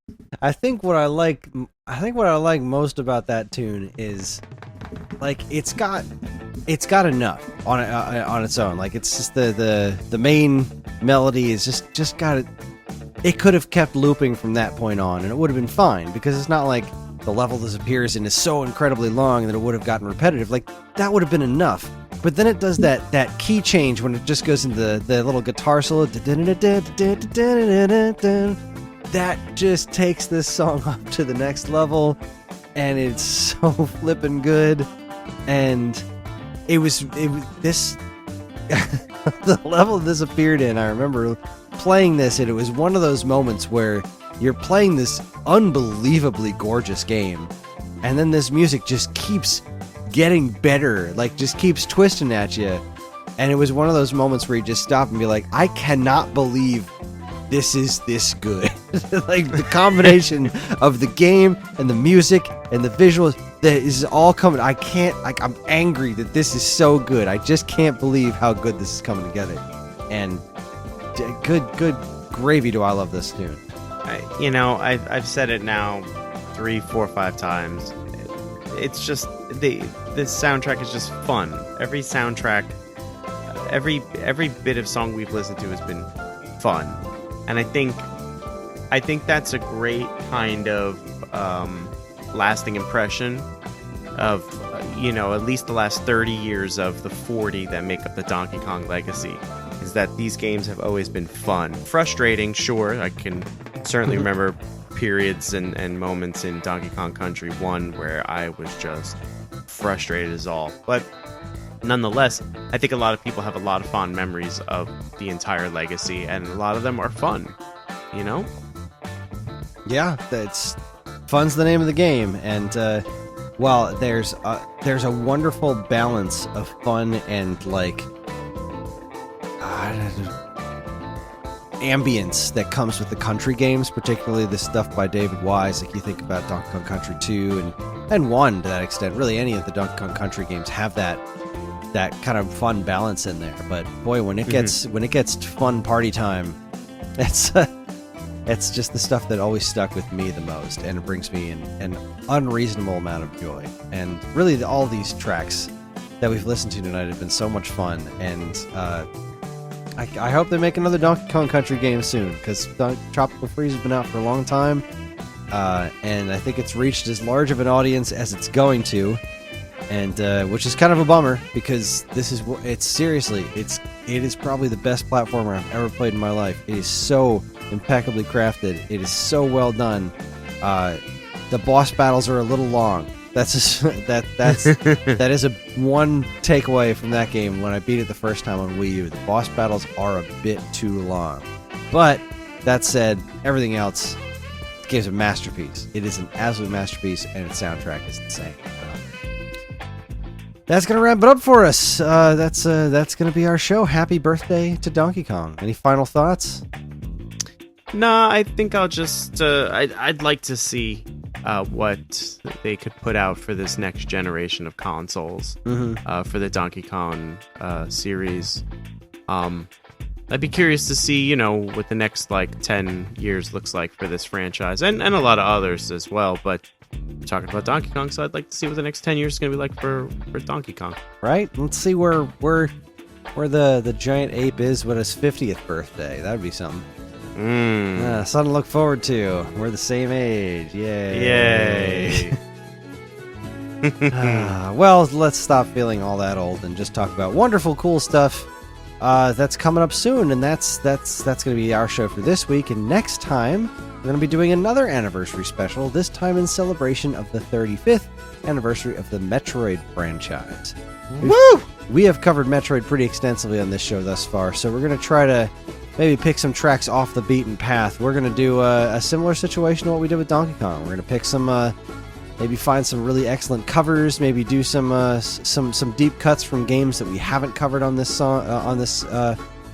Speaker 1: I think what I like most about that tune is like it's got enough on its own. Like it's just the main melody is just got it. It could have kept looping from that point on, and it would have been fine because it's not like the level disappears and is so incredibly long that it would have gotten repetitive. Like that would have been enough. But then it does that key change when it just goes into the little guitar solo. That just takes this song up to the next level, and it's so flippin' good. And it was this the level this appeared in. I remember playing this, and it was one of those moments where you're playing this unbelievably gorgeous game, and then this music just keeps getting better, like just keeps twisting at you. And it was one of those moments where you just stop and be like, I cannot believe this is this good. Like the combination of the game and the music and the visuals, that is all coming. I can't, like, I'm angry that this is so good. I just can't believe how good this is coming together. And good gravy do I love this tune.
Speaker 2: I've said it now 3, 4, 5 times. It's just this soundtrack is just fun. Every soundtrack, every bit of song we've listened to has been fun, and I think that's a great kind of lasting impression of at least the last 30 years of the 40 that make up the Donkey Kong legacy. Is that these games have always been fun, frustrating. Sure, I can certainly remember periods and moments in Donkey Kong Country 1 where I was just frustrated as all. But nonetheless, I think a lot of people have a lot of fond memories of the entire legacy, and a lot of them are fun,
Speaker 1: Yeah, that's fun's the name of the game, and well, there's a wonderful balance of fun and like ambience that comes with the country games, particularly the stuff by David Wise. Like you think about Donkey Kong Country 2 and 1 to that extent. Really, any of the Donkey Kong Country games have that kind of fun balance in there. But boy, when it gets fun party time, it's just the stuff that always stuck with me the most, and it brings me an unreasonable amount of joy. And really, all these tracks that we've listened to tonight have been so much fun, and I hope they make another Donkey Kong Country game soon, because Tropical Freeze has been out for a long time, and I think it's reached as large of an audience as it's going to, and which is kind of a bummer, because it is probably the best platformer I've ever played in my life. It is so impeccably crafted. It is so well done. The boss battles are a little long. That is a one takeaway from that game when I beat it the first time on Wii U. The boss battles are a bit too long. But that said, everything else, the game's a masterpiece. It is an absolute masterpiece, and its soundtrack is insane. That's gonna wrap it up for us. That's gonna be our show. Happy birthday to Donkey Kong. Any final thoughts?
Speaker 2: Nah, I think I'll just I'd like to see what they could put out for this next generation of consoles for the Donkey Kong series. I'd be curious to see, what the next 10 years looks like for this franchise, and a lot of others as well. But we're talking about Donkey Kong, so I'd like to see what the next 10 years is going to be like for Donkey Kong. Right?
Speaker 1: Let's see where the giant ape is with his 50th birthday. That would be something. Something to look forward to. We're the same age. Yay. Well, let's stop feeling all that old and just talk about wonderful, cool stuff that's coming up soon. And that's going to be our show for this week. And next time, we're going to be doing another anniversary special, this time in celebration of the 35th anniversary of the Metroid franchise. Woo! We have covered Metroid pretty extensively on this show thus far, so we're going to try to maybe pick some tracks off the beaten path. We're going to do a similar situation to what we did with Donkey Kong. We're going to pick some, maybe find some really excellent covers, maybe do some deep cuts from games that we haven't covered on this song,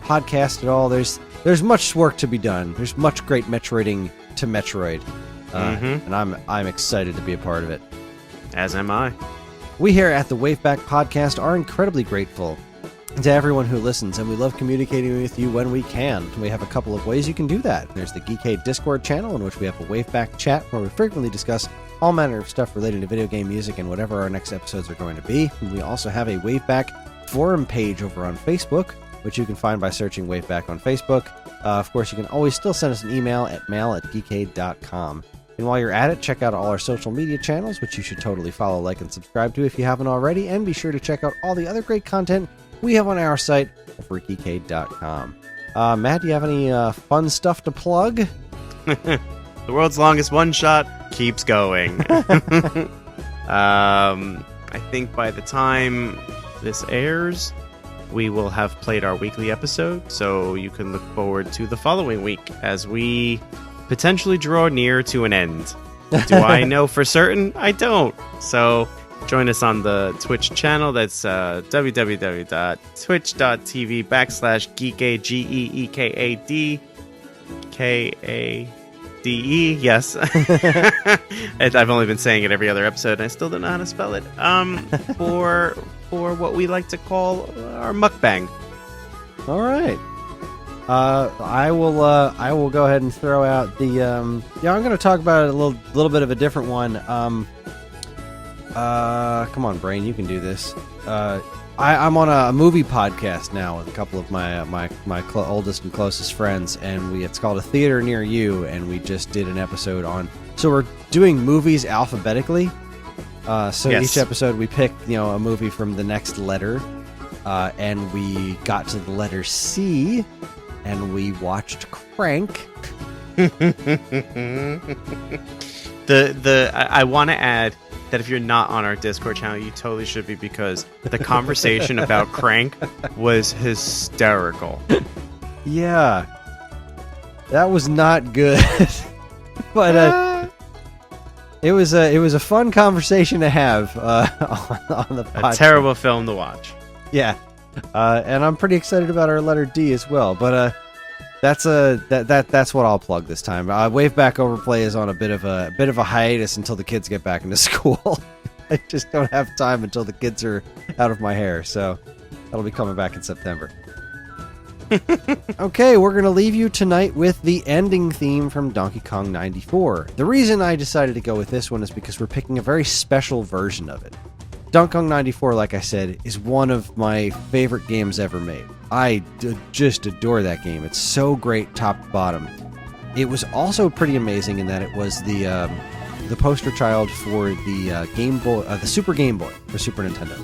Speaker 1: podcast at all. There's much work to be done. There's much great Metroiding to Metroid, and I'm excited to be a part of it.
Speaker 2: As am I.
Speaker 1: We here at the WaveBack podcast are incredibly grateful to everyone who listens, and we love communicating with you when we can. We have a couple of ways you can do that. There's the Geekade Discord channel, in which we have a WaveBack chat where we frequently discuss all manner of stuff related to video game music and whatever our next episodes are going to be. And we also have a WaveBack forum page over on Facebook, which you can find by searching WaveBack on Facebook. Of course, you can always still send us an email at mail@geekade.com. And while you're at it, check out all our social media channels, which you should totally follow, like, and subscribe to if you haven't already. And be sure to check out all the other great content we have on our site over at geekade.com. Matt, do you have any fun stuff to plug?
Speaker 2: The world's longest one-shot keeps going. I think by the time this airs, we will have played our weekly episode, so you can look forward to the following week as we potentially draw near to an end. Do I know for certain? I don't. So join us on the Twitch channel. That's www.twitch.tv/geekade, GEEKADKADE. Yes. And I've only been saying it every other episode, and I still don't know how to spell it. For what we like to call our mukbang.
Speaker 1: All right. I will go ahead and throw out the I'm going to talk about it a little bit of a different one. Come on, brain, you can do this. I'm on a movie podcast now with a couple of my oldest and closest friends, and it's called A Theater Near You, and we just did an episode on. So we're doing movies alphabetically. So
Speaker 2: Yes.
Speaker 1: each episode we pick a movie from the next letter, and we got to the letter C, and we watched Crank.
Speaker 2: I want to add that if you're not on our Discord channel, you totally should be, because the conversation about Crank was hysterical.
Speaker 1: Yeah, that was not good, but it was a fun conversation to have on the podcast.
Speaker 2: A terrible film to watch.
Speaker 1: Yeah, and I'm pretty excited about our letter D as well. But that's what I'll plug this time. WaveBack Overplay is on a bit of a hiatus until the kids get back into school. I just don't have time until the kids are out of my hair, so that'll be coming back in September. Okay, we're going to leave you tonight with the ending theme from Donkey Kong 94. The reason I decided to go with this one is because we're picking a very special version of it. Donkey Kong 94, like I said, is one of my favorite games ever made. I just adore that game. It's so great top to bottom. It was also pretty amazing in that it was the poster child for the Game Boy, the Super Game Boy for Super Nintendo,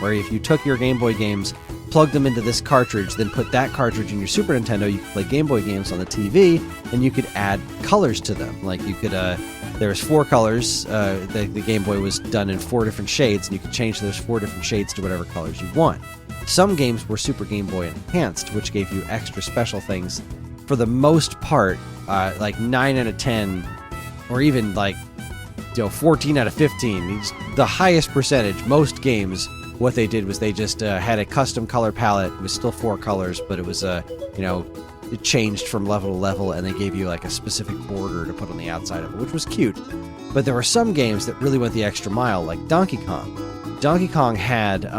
Speaker 1: where if you took your Game Boy games, plugged them into this cartridge, then put that cartridge in your Super Nintendo, you could play Game Boy games on the TV, and you could add colors to them. Like you could, there's 4 colors. The Game Boy was done in 4 different shades, and you could change those 4 different shades to whatever colors you want. Some games were Super Game Boy enhanced, which gave you extra special things. For the most part, like 9 out of 10, or even 14 out of 15, the highest percentage, most games, what they did was they just had a custom color palette. It was still 4 colors, but it was it changed from level to level, and they gave you like a specific border to put on the outside of it, which was cute. But there were some games that really went the extra mile, like Donkey Kong. Donkey Kong had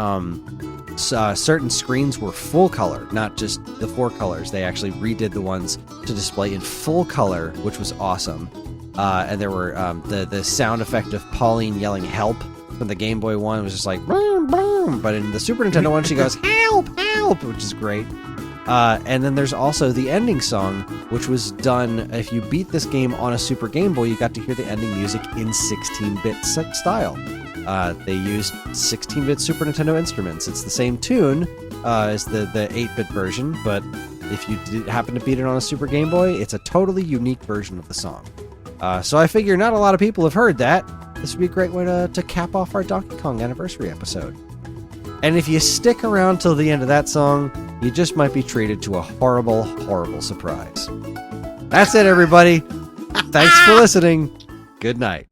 Speaker 1: certain screens were full color, not just the 4 colors. They actually redid the ones to display in full color, which was awesome. And there were the sound effect of Pauline yelling "help" from the Game Boy one was just like boom, boom. But in the Super Nintendo one, she goes "help, help," which is great. And then there's also the ending song, which was done. If you beat this game on a Super Game Boy, you got to hear the ending music in 16-bit style. They used 16-bit Super Nintendo instruments. It's the same tune as the 8-bit version, but if you happen to beat it on a Super Game Boy, it's a totally unique version of the song. So I figure not a lot of people have heard that. This would be a great way to cap off our Donkey Kong anniversary episode. And if you stick around till the end of that song, you just might be treated to a horrible, horrible surprise. That's it, everybody. Thanks for listening. Good night.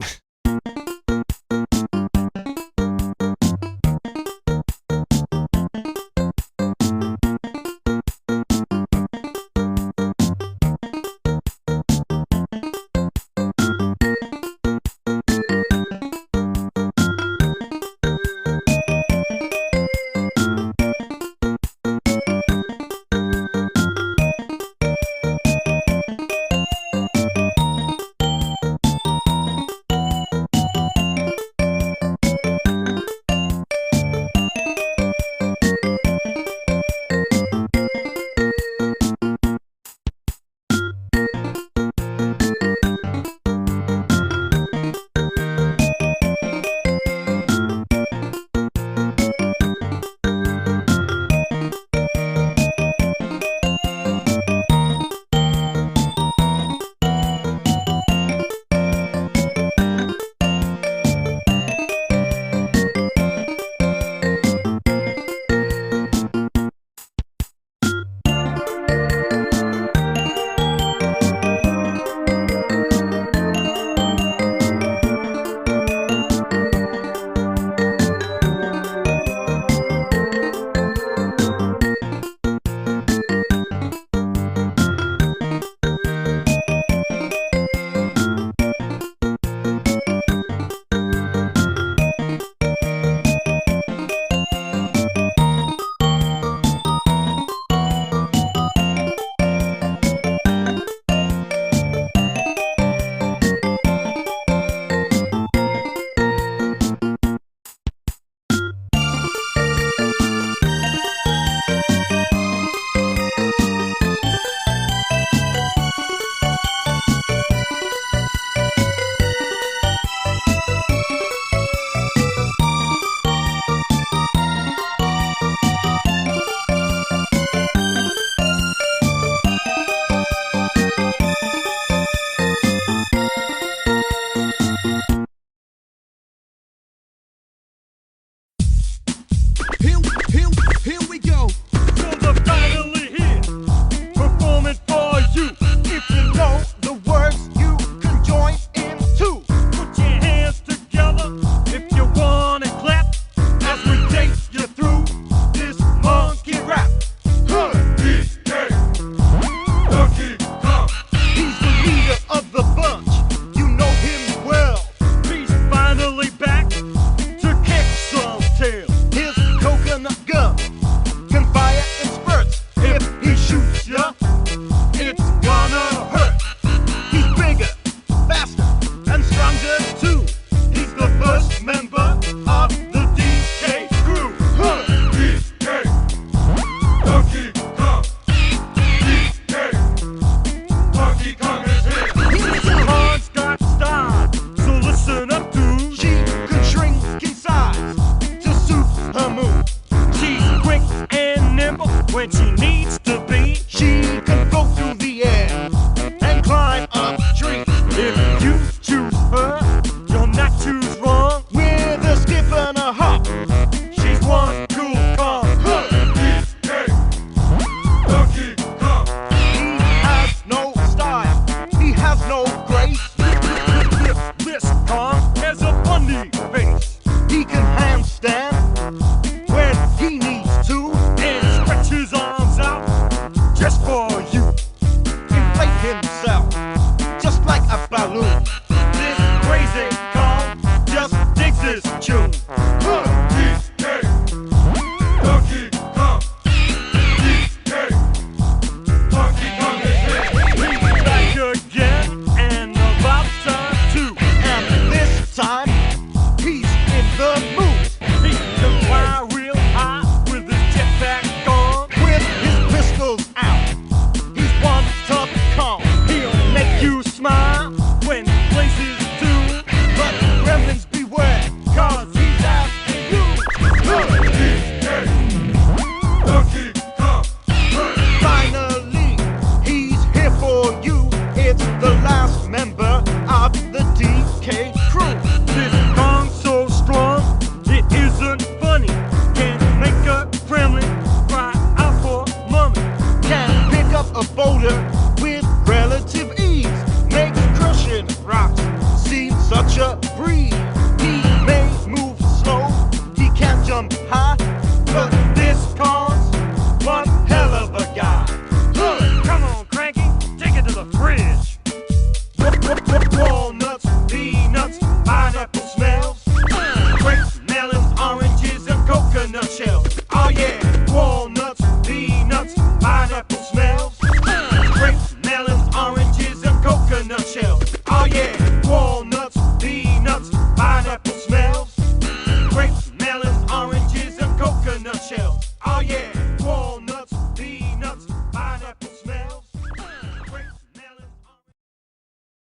Speaker 5: balloon. This crazy car just digs this tune.